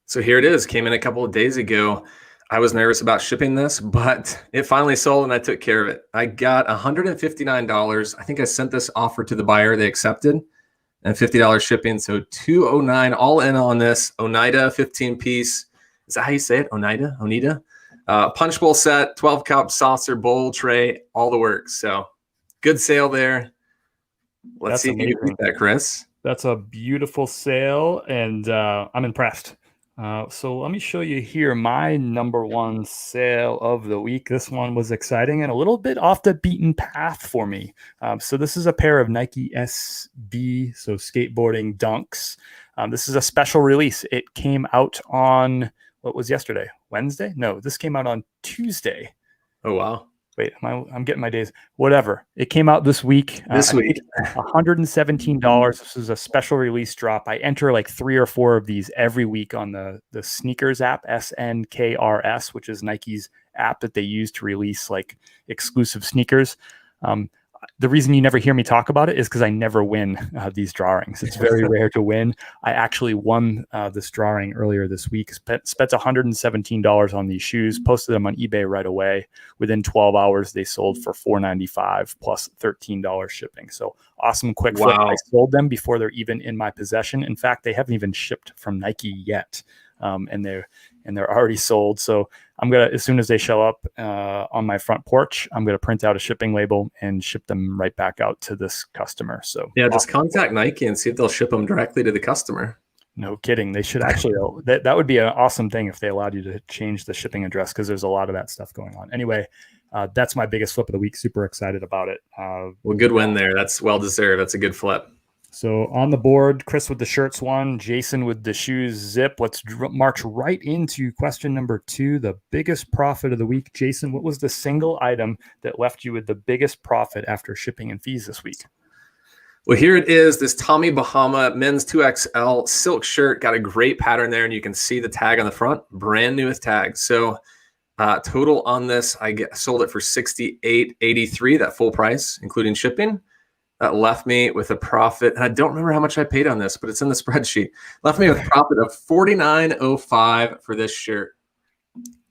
So here it is. Came in a couple of days ago. I was nervous about shipping this, but it finally sold and I took care of it. I got $159. I think I sent this offer to the buyer. They accepted, and $50 shipping. So $209 all in on this Oneida 15-piece. Is that how you say it? Oneida? Punch bowl set, 12 cup saucer bowl tray, all the works. So good sale there. Let's see if you can beat that, Chris. That's a beautiful sale, and I'm impressed. So let me show you here my number 1 sale of the week. This one was exciting and a little bit off the beaten path for me. So this is a pair of Nike SB, so skateboarding dunks. This is a special release. It came out on, what was yesterday? Wednesday? No, this came out on Tuesday. Oh, wow. Wait, I'm getting my days. Whatever. It came out this week. This week. $117. This is a special release drop. I enter like 3 or 4 of these every week on the Sneakers app, SNKRS, which is Nike's app that they use to release like exclusive sneakers. The reason you never hear me talk about it is because I never win these drawings. It's very rare to win. I actually won this drawing earlier this week. Spent $117 on these shoes, posted them on eBay right away. Within 12 hours, they sold for $495 plus $13 shipping. So awesome quick flip. I sold them before they're even in my possession. In fact, they haven't even shipped from Nike yet. And they're already sold. So I'm gonna, as soon as they show up on my front porch, I'm gonna print out a shipping label and ship them right back out to this customer. So yeah, just contact Nike and see if they'll ship them directly to the customer. No kidding. They should actually. that would be an awesome thing if they allowed you to change the shipping address because there's a lot of that stuff going on. Anyway, that's my biggest flip of the week. Super excited about it. Well, good win there. That's well deserved. That's a good flip. So on the board, Chris with the shirts won, Jason with the shoes zip. Let's march right into question number 2, the biggest profit of the week. Jason, what was the single item that left you with the biggest profit after shipping and fees this week? Well, here it is, this Tommy Bahama men's 2XL silk shirt. Got a great pattern there, and you can see the tag on the front, brand new with tags. So total on this, sold it for $68.83, that full price, including shipping. That left me with a profit, and I don't remember how much I paid on this, but it's in the spreadsheet. Left me with a profit of $49.05 for this shirt.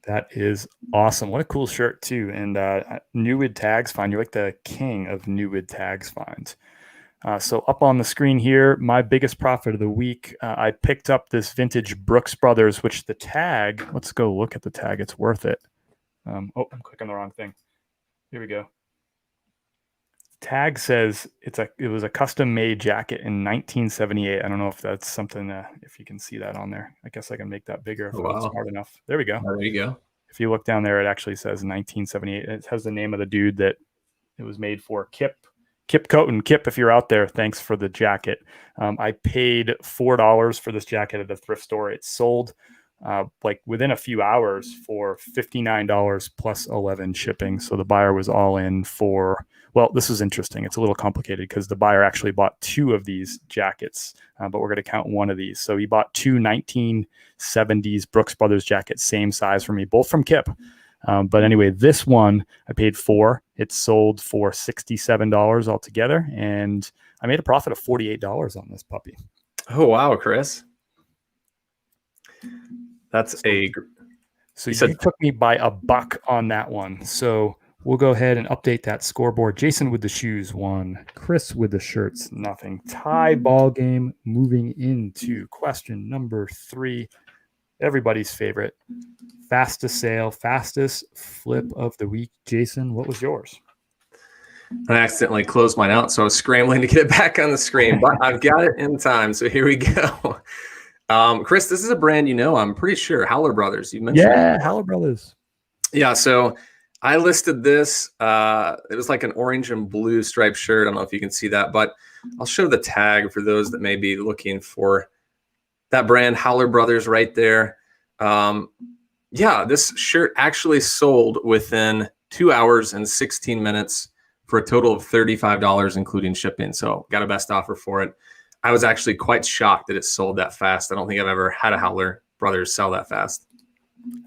That is awesome. What a cool shirt too. And new with tags find. You're like the king of new with tags finds. So up on the screen here, my biggest profit of the week, I picked up this vintage Brooks Brothers, which the tag, let's go look at the tag. It's worth it. I'm clicking the wrong thing. Here we go. Tag says it was a custom made jacket in 1978. I don't know if that's something, if you can see that on there. I guess I can make that bigger if I'm smart enough. There we go. There you go. If you look down there, it actually says 1978. It has the name of the dude that it was made for, Kip Coton. Kip, if you're out there, thanks for the jacket. I paid $4 for this jacket at a thrift store. It sold like within a few hours for $59 plus 11 shipping. So the buyer was all in for, well, this is interesting. It's a little complicated because the buyer actually bought 2 of these jackets, but we're going to count one of these. So he bought 2 1970s Brooks Brothers jackets, same size for me, both from Kip. But anyway, this one I paid $4. It sold for $67 altogether, and I made a profit of $48 on this puppy. Oh, wow, Chris. That's so you took me by $1 on that one. So we'll go ahead and update that scoreboard. Jason with the shoes won. Chris with the shirts, nothing. Tie ball game. Moving into question number 3. everybody's favorite, fastest sale, fastest flip of the week. Jason, what was yours? I accidentally closed mine out, so I was scrambling to get it back on the screen, but I've got it in time. So here we go. Chris, this is a brand I'm pretty sure. Howler Brothers. You mentioned it. Howler Brothers. Yeah, so I listed this. It was like an orange and blue striped shirt. I don't know if you can see that, but I'll show the tag for those that may be looking for that brand, Howler Brothers, right there. Yeah, this shirt actually sold within 2 hours and 16 minutes for a total of $35, including shipping. So got a best offer for it. I was actually quite shocked that it sold that fast. I don't think I've ever had a Howler Brothers sell that fast.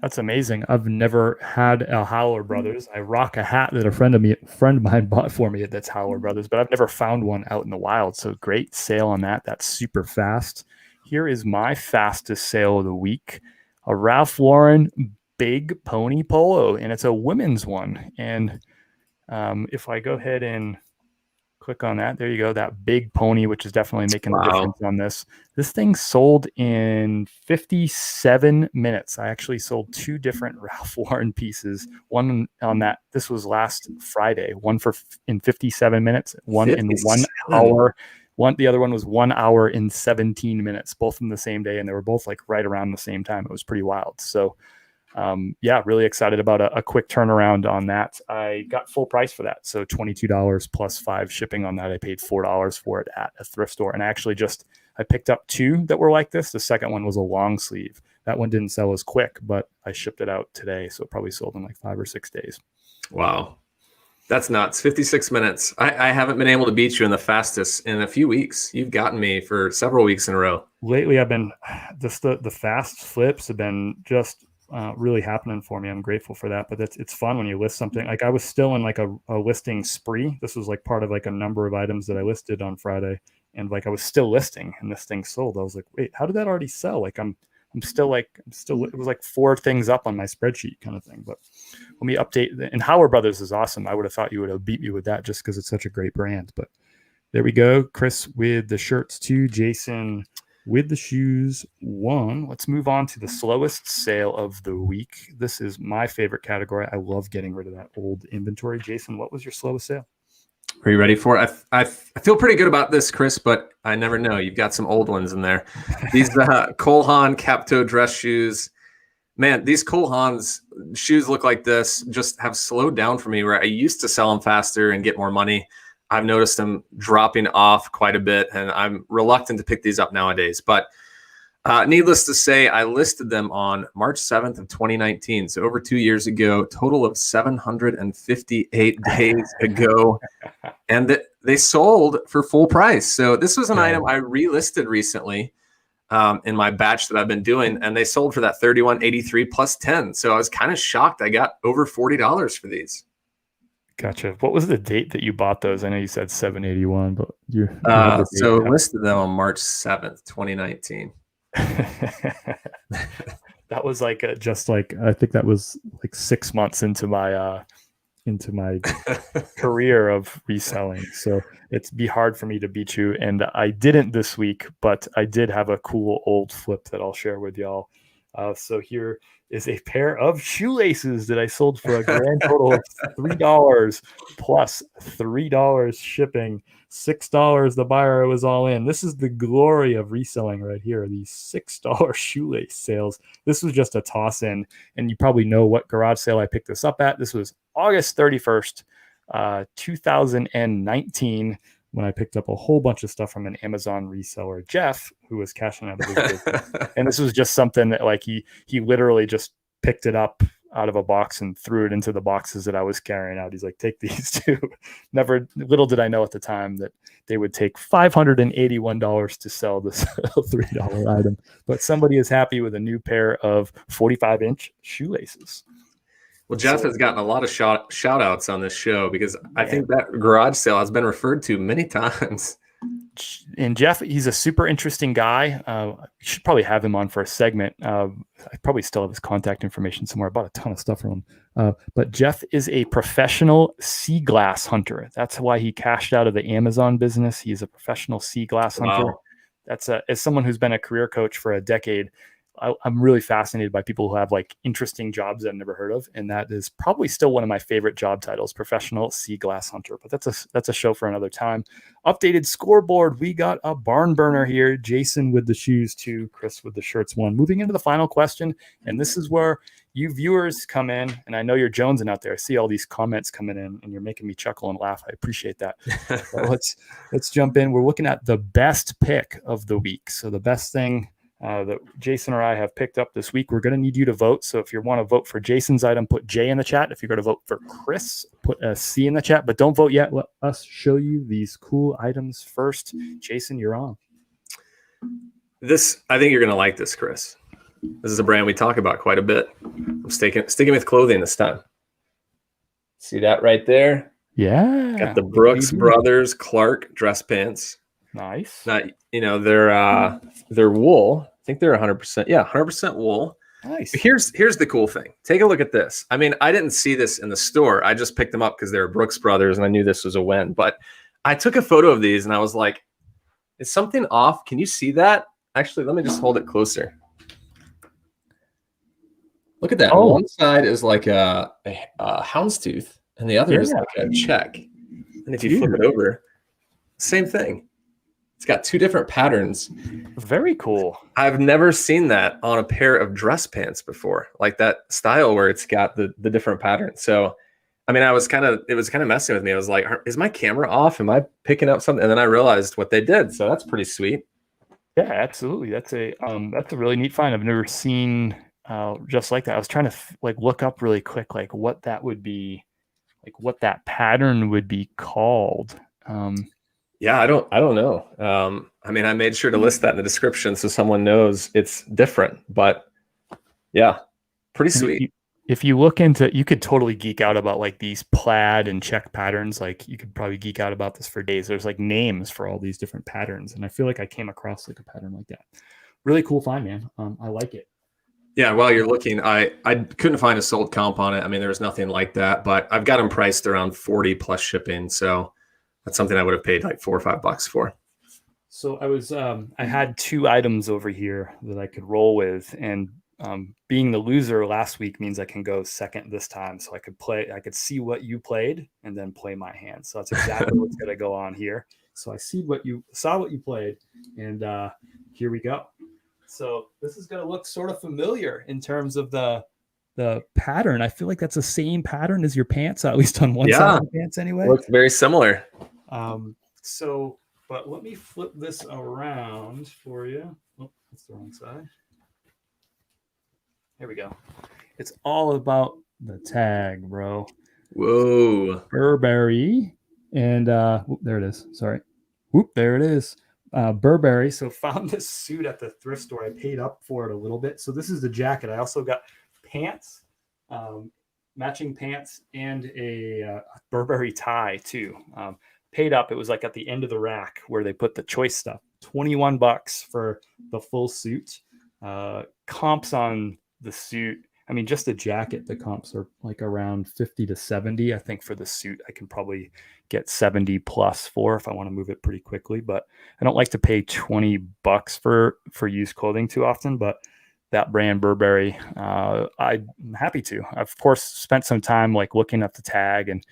That's amazing. I've never had a Howler Brothers. I rock a hat that a friend of mine bought for me that's Howler Brothers, but I've never found one out in the wild. So great sale on that. That's super fast. Here is my fastest sale of the week. A Ralph Lauren Big Pony Polo, and it's a women's one. And if I go ahead and click on that, there you go, that big pony, which is definitely making the difference on this. This thing sold in 57 minutes. I actually sold 2 different Ralph Lauren pieces. One on that, this was last Friday, one in 57 minutes, one in 1 hour. The other one was 1 hour in 17 minutes, both in the same day. And they were both like right around the same time. It was pretty wild. So really excited about a quick turnaround on that. I got full price for that. So $22 plus $5 shipping on that. I paid $4 for it at a thrift store. And I picked up 2 that were like this. The second one was a long sleeve. That one didn't sell as quick, but I shipped it out today. So it probably sold in like 5 or 6 days. Wow. That's nuts. 56 minutes. I haven't been able to beat you in the fastest in a few weeks. You've gotten me for several weeks in a row. Lately, I've been just the fast flips have been just really happening for me. I'm grateful for that, but it's fun when you list something. Like I was still in like a listing spree. This was like part of like a number of items that I listed on Friday, and like I was still listing, and this thing sold. I was like, wait, how did that already sell? Like I'm still it was like 4 things up on my spreadsheet kind of thing. But let me update. And Howler Brothers is awesome. I would have thought you would have beat me with that just because it's such a great brand. But there we go. Chris with the shirts 2, Jason with the shoes 1. Let's move on to the slowest sale of the week. This is my favorite category. I love getting rid of that old inventory. Jason, what was your slowest sale? Are you ready for it? I feel pretty good about this, Chris, but I never know. You've got some old ones in there. These Cole Haan cap-toe dress shoes. Man, these Cole Haan's shoes look like this, just have slowed down for me where I used to sell them faster and get more money. I've noticed them dropping off quite a bit, and I'm reluctant to pick these up nowadays. But needless to say, I listed them on March 7th of 2019. So over 2 years ago, total of 758 days ago. And they sold for full price. So this was an item I relisted recently in my batch that I've been doing, and they sold for that $31.83 plus 10. So I was kind of shocked. I got over $40 for these. Gotcha. What was the date that you bought those? I know you said 781, but you so listed them on March 7th, 2019. That was like I think that was like 6 months into my career of reselling. So it'd be hard for me to beat you. And I didn't this week, but I did have a cool old flip that I'll share with y'all. So here is a pair of shoelaces that I sold for a grand total of $3 plus $3 shipping, $6 the buyer was all in. This is the glory of reselling right here. These $6 shoelace sales. This was just a toss in, and you probably know what garage sale I picked this up at. This was August 31st, 2019. When I picked up a whole bunch of stuff from an Amazon reseller, Jeff, who was cashing out of his business. And this was just something that like he literally just picked it up out of a box and threw it into the boxes that I was carrying out. He's like, take these two. Little did I know at the time that they would take $581 to sell this $3 item. But somebody is happy with a new pair of 45-inch shoelaces. Well, Jeff has gotten a lot of shout outs on this show because I think that garage sale has been referred to many times. And Jeff, he's a super interesting guy. You should probably have him on for a segment. I probably still have his contact information somewhere. I bought a ton of stuff from him. But Jeff is a professional sea glass hunter. That's why he cashed out of the Amazon business. He's a professional sea glass hunter. That's as someone who's been a career coach for a decade. I'm really fascinated by people who have like interesting jobs I've never heard of, and that is probably still one of my favorite job titles, professional sea glass hunter. But that's a show for another time. Updated scoreboard. We got a barn burner here. Jason with the shoes 2, Chris with the shirts 1. Moving into the final question, and this is where you viewers come in, and I know you're jonesing out there. I see all these comments coming in, and you're making me chuckle and laugh. I appreciate that. So let's jump in. We're looking at the best pick of the week. So the best thing that Jason or I have picked up this week. We're going to need you to vote. So if you want to vote for Jason's item, put J in the chat. If you're going to vote for Chris, put a C in the chat. But don't vote yet. Let us show you these cool items first. Jason, you're on. I think you're going to like this, Chris. This is a brand we talk about quite a bit. I'm sticking with clothing this time. See that right there? Yeah. Got the Brooks Brothers Clark dress pants. Nice. Not, they're wool. I think they're 100%. Yeah, 100% wool. Nice. Here's the cool thing. Take a look at this. I mean, I didn't see this in the store. I just picked them up because they're Brooks Brothers, and I knew this was a win. But I took a photo of these, and I was like, "Is something off? Can you see that?" Actually, let me just hold it closer. Look at that. Oh. One side is like a houndstooth, and the other is like a check. And if you flip it over, same thing. It's got 2 different patterns. Very cool. I've never seen that on a pair of dress pants before, like that style where it's got the different patterns. So, I mean, it was kind of messing with me. I was like, is my camera off? Am I picking up something? And then I realized what they did. So that's pretty sweet. Yeah, absolutely. That's a really neat find. I've never seen just like that. I was trying to look up really quick, like what that would be, like what that pattern would be called. Yeah, I don't know. I mean, I made sure to list that in the description so someone knows it's different, but yeah, pretty sweet. If you look into, you could totally geek out about like these plaid and check patterns. Like you could probably geek out about this for days. There's like names for all these different patterns. And I feel like I came across like a pattern like that. Really cool find, man. I like it. Yeah, while you're looking, I couldn't find a sold comp on it. I mean, there was nothing like that, but I've got them priced around 40 plus shipping. So that's something I would have paid like $4 or $5 for. So I had 2 items over here that I could roll with, and being the loser last week means I can go second this time. So I could see what you played and then play my hand. So that's exactly what's going to go on here. So I saw what you played, and here we go. So this is going to look sort of familiar in terms of the pattern. I feel like that's the same pattern as your pants, at least on one side of the pants anyway. Looks very similar. But let me flip this around for you. Oh, that's the wrong side. Here we go. It's all about the tag, bro. Whoa. Burberry. And there it is. Sorry. Whoop, there it is. Burberry. So found this suit at the thrift store. I paid up for it a little bit. So this is the jacket. I also got pants, matching pants, and a Burberry tie too. Paid up. It was like at the end of the rack where they put the choice stuff. $21 for the full suit. Comps on the suit. I mean, just the jacket, the comps are like around 50 to 70. I think for the suit, I can probably get 70 plus for if I want to move it pretty quickly. But I don't like to pay $20 for used clothing too often. But that brand Burberry, I'm happy to. I've, of course, spent some time like looking up the tag and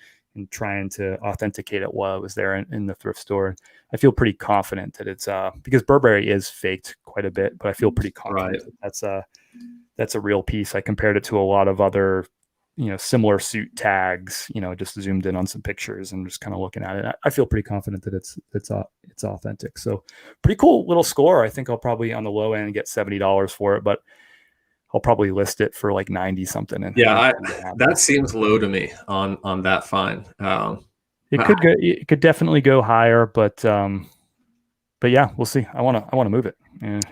trying to authenticate it while I was there in the thrift store. I feel pretty confident that it's because Burberry is faked quite a bit, but I feel pretty confident that that's a real piece. I compared it to a lot of other, similar suit tags, just zoomed in on some pictures and just kind of looking at it. I feel pretty confident that it's authentic. So pretty cool little score. I think I'll probably on the low end get $70 for it, but I'll probably list it for like 90 something. And that seems low to me on that fine. It could definitely go higher, but yeah, we'll see. I want to move it.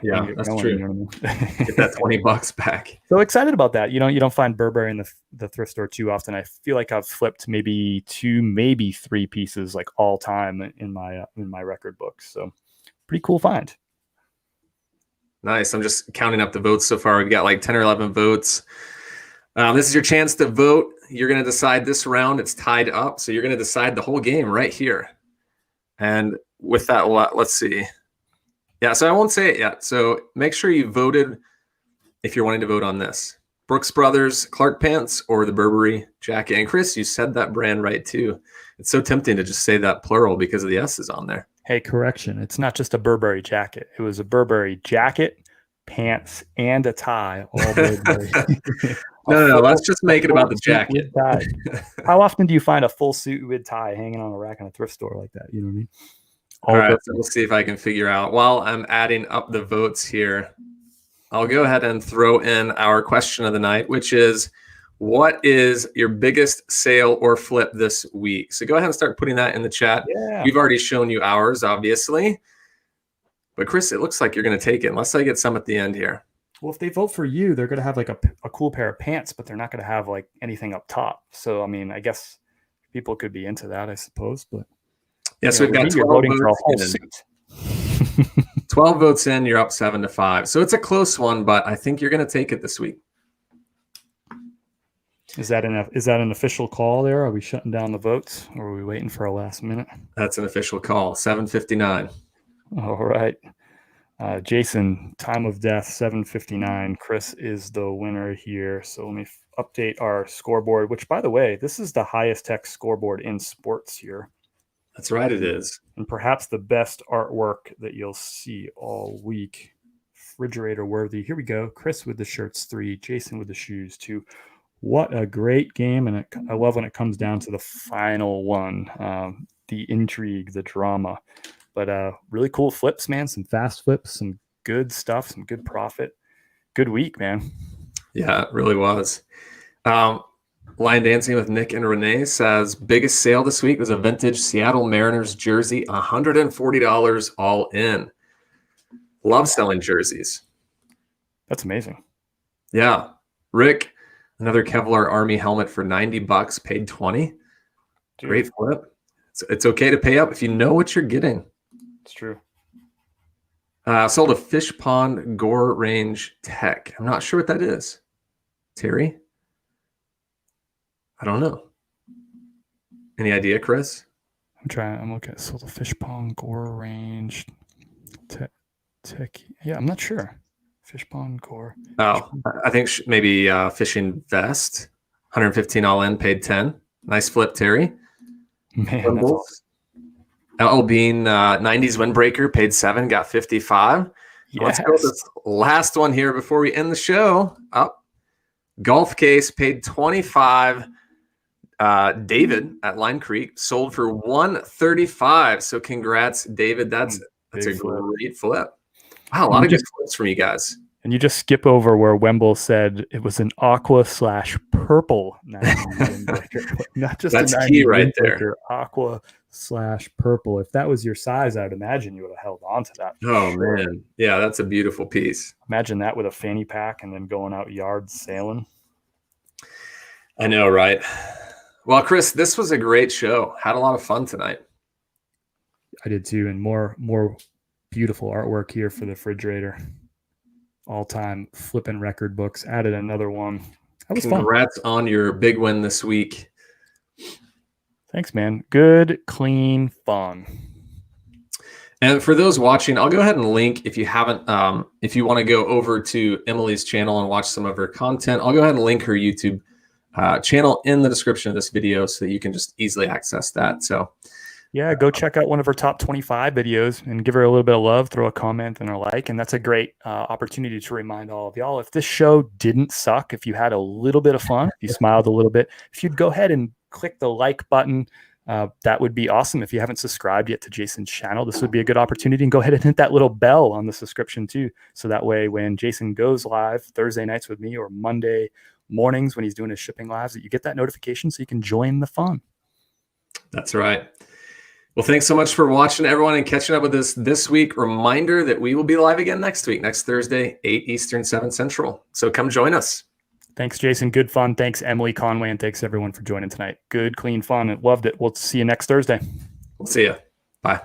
Yeah, that's true. Get that $20 back. So excited about that. You don't find Burberry in the thrift store too often. I feel like I've flipped maybe 2, maybe 3 pieces like all time in my record books. So pretty cool find. Nice. I'm just counting up the votes so far. We've got like 10 or 11 votes. This is your chance to vote. You're going to decide this round. It's tied up. So you're going to decide the whole game right here. And with that, let's see. Yeah, so I won't say it yet. So make sure you voted if you're wanting to vote on this. Brooks Brothers Clark pants or the Burberry jacket. And Chris, you said that brand right too. It's so tempting to just say that plural because of the S's on there. Hey, correction. It's not just a Burberry jacket. It was a Burberry jacket, pants, and a tie. All Burberry. No. Let's just make it about the jacket. How often do you find a full suit with tie hanging on a rack in a thrift store like that? You know what I mean? All right. So we'll see if I can figure out. While I'm adding up the votes here, I'll go ahead and throw in our question of the night, which is, what is your biggest sale or flip this week? So go ahead and start putting that in the chat. Yeah. We've already shown you ours, obviously. But Chris, it looks like you're going to take it, unless I get some at the end here. Well, if they vote for you, they're going to have like a cool pair of pants, but they're not going to have like anything up top. So, I mean, I guess people could be into that, I suppose. But yeah, so we've got 12 voting for a whole votes in. suit. 12 votes in, you're up 7-5. So it's a close one, but I think you're going to take it this week. Is that an official call there? Are we shutting down the votes, or are we waiting for a last minute? That's an official call. 7:59. All right. Jason, time of death, 7:59. Chris is the winner here. So let me update our scoreboard, which, by the way, this is the highest tech scoreboard in sports here. That's right, it is. And perhaps the best artwork that you'll see all week. Refrigerator worthy. Here we go. Chris with the shirts 3, Jason with the shoes 2. What a great game. And I love when it comes down to the final one, the intrigue, the drama. But really cool flips, man. Some fast flips, some good stuff, some good profit. Good week, man. Yeah, it really was. Line Dancing with Nick and Renee says, biggest sale this week was a vintage Seattle Mariners jersey, $140 all in. Love selling jerseys. That's amazing. Yeah. Rick, another Kevlar Army helmet for $90, paid $20. Dude. Great flip. It's okay to pay up if you know what you're getting. It's true. Sold a Fish Pond Gore Range Tech. I'm not sure what that is. Terry? I don't know. Any idea, Chris? I'm looking at sold a Fish Pond Gore Range Tech. Yeah, I'm not sure. Fish Pond Gore. Oh, I think maybe fishing vest. 115 all in, paid 10. Nice flip, Terry. Man, that's awesome. LL Bean 90s windbreaker, paid 7, got 55. Yes. Let's go with this last one here before we end the show. Golf case, paid 25. David at Line Creek sold for 135. So congrats, David. That's a great flip. Wow, a lot of good flips from you guys. And you just skip over where Wemble said it was an aqua/purple 90s. Not just that's a 90s key right there. Aqua/purple. If that was your size, I would imagine you would have held on to that. Oh, sure. Man. Yeah, that's a beautiful piece. Imagine that with a fanny pack and then going out yards sailing. I know, right? Well, Chris, this was a great show. Had a lot of fun tonight. I did too. And more beautiful artwork here for the refrigerator. All-time flipping record books. Added another one. That was fun. Congrats on your big win this week. Thanks, man. Good, clean fun. And for those watching, I'll go ahead and link, if you haven't, if you want to go over to Emily's channel and watch some of her content, I'll go ahead and link her YouTube channel in the description of this video so that you can just easily access that. So yeah, go check out one of her top 25 videos and give her a little bit of love, throw a comment and a like. And that's a great opportunity to remind all of y'all, if this show didn't suck, if you had a little bit of fun, if you smiled a little bit, if you'd go ahead and click the like button, that would be awesome. If you haven't subscribed yet to Jason's channel, this would be a good opportunity. And go ahead and hit that little bell on the subscription too. So that way, when Jason goes live Thursday nights with me or Monday mornings when he's doing his shipping lives, that you get that notification so you can join the fun. That's right. Well, thanks so much for watching, everyone, and catching up with us this week. Reminder that we will be live again next week, next Thursday, 8 Eastern, 7 Central. So come join us. Thanks, Jason. Good fun. Thanks, Emily, Conway, and thanks, everyone, for joining tonight. Good, clean fun. Loved it. We'll see you next Thursday. We'll see you. Bye.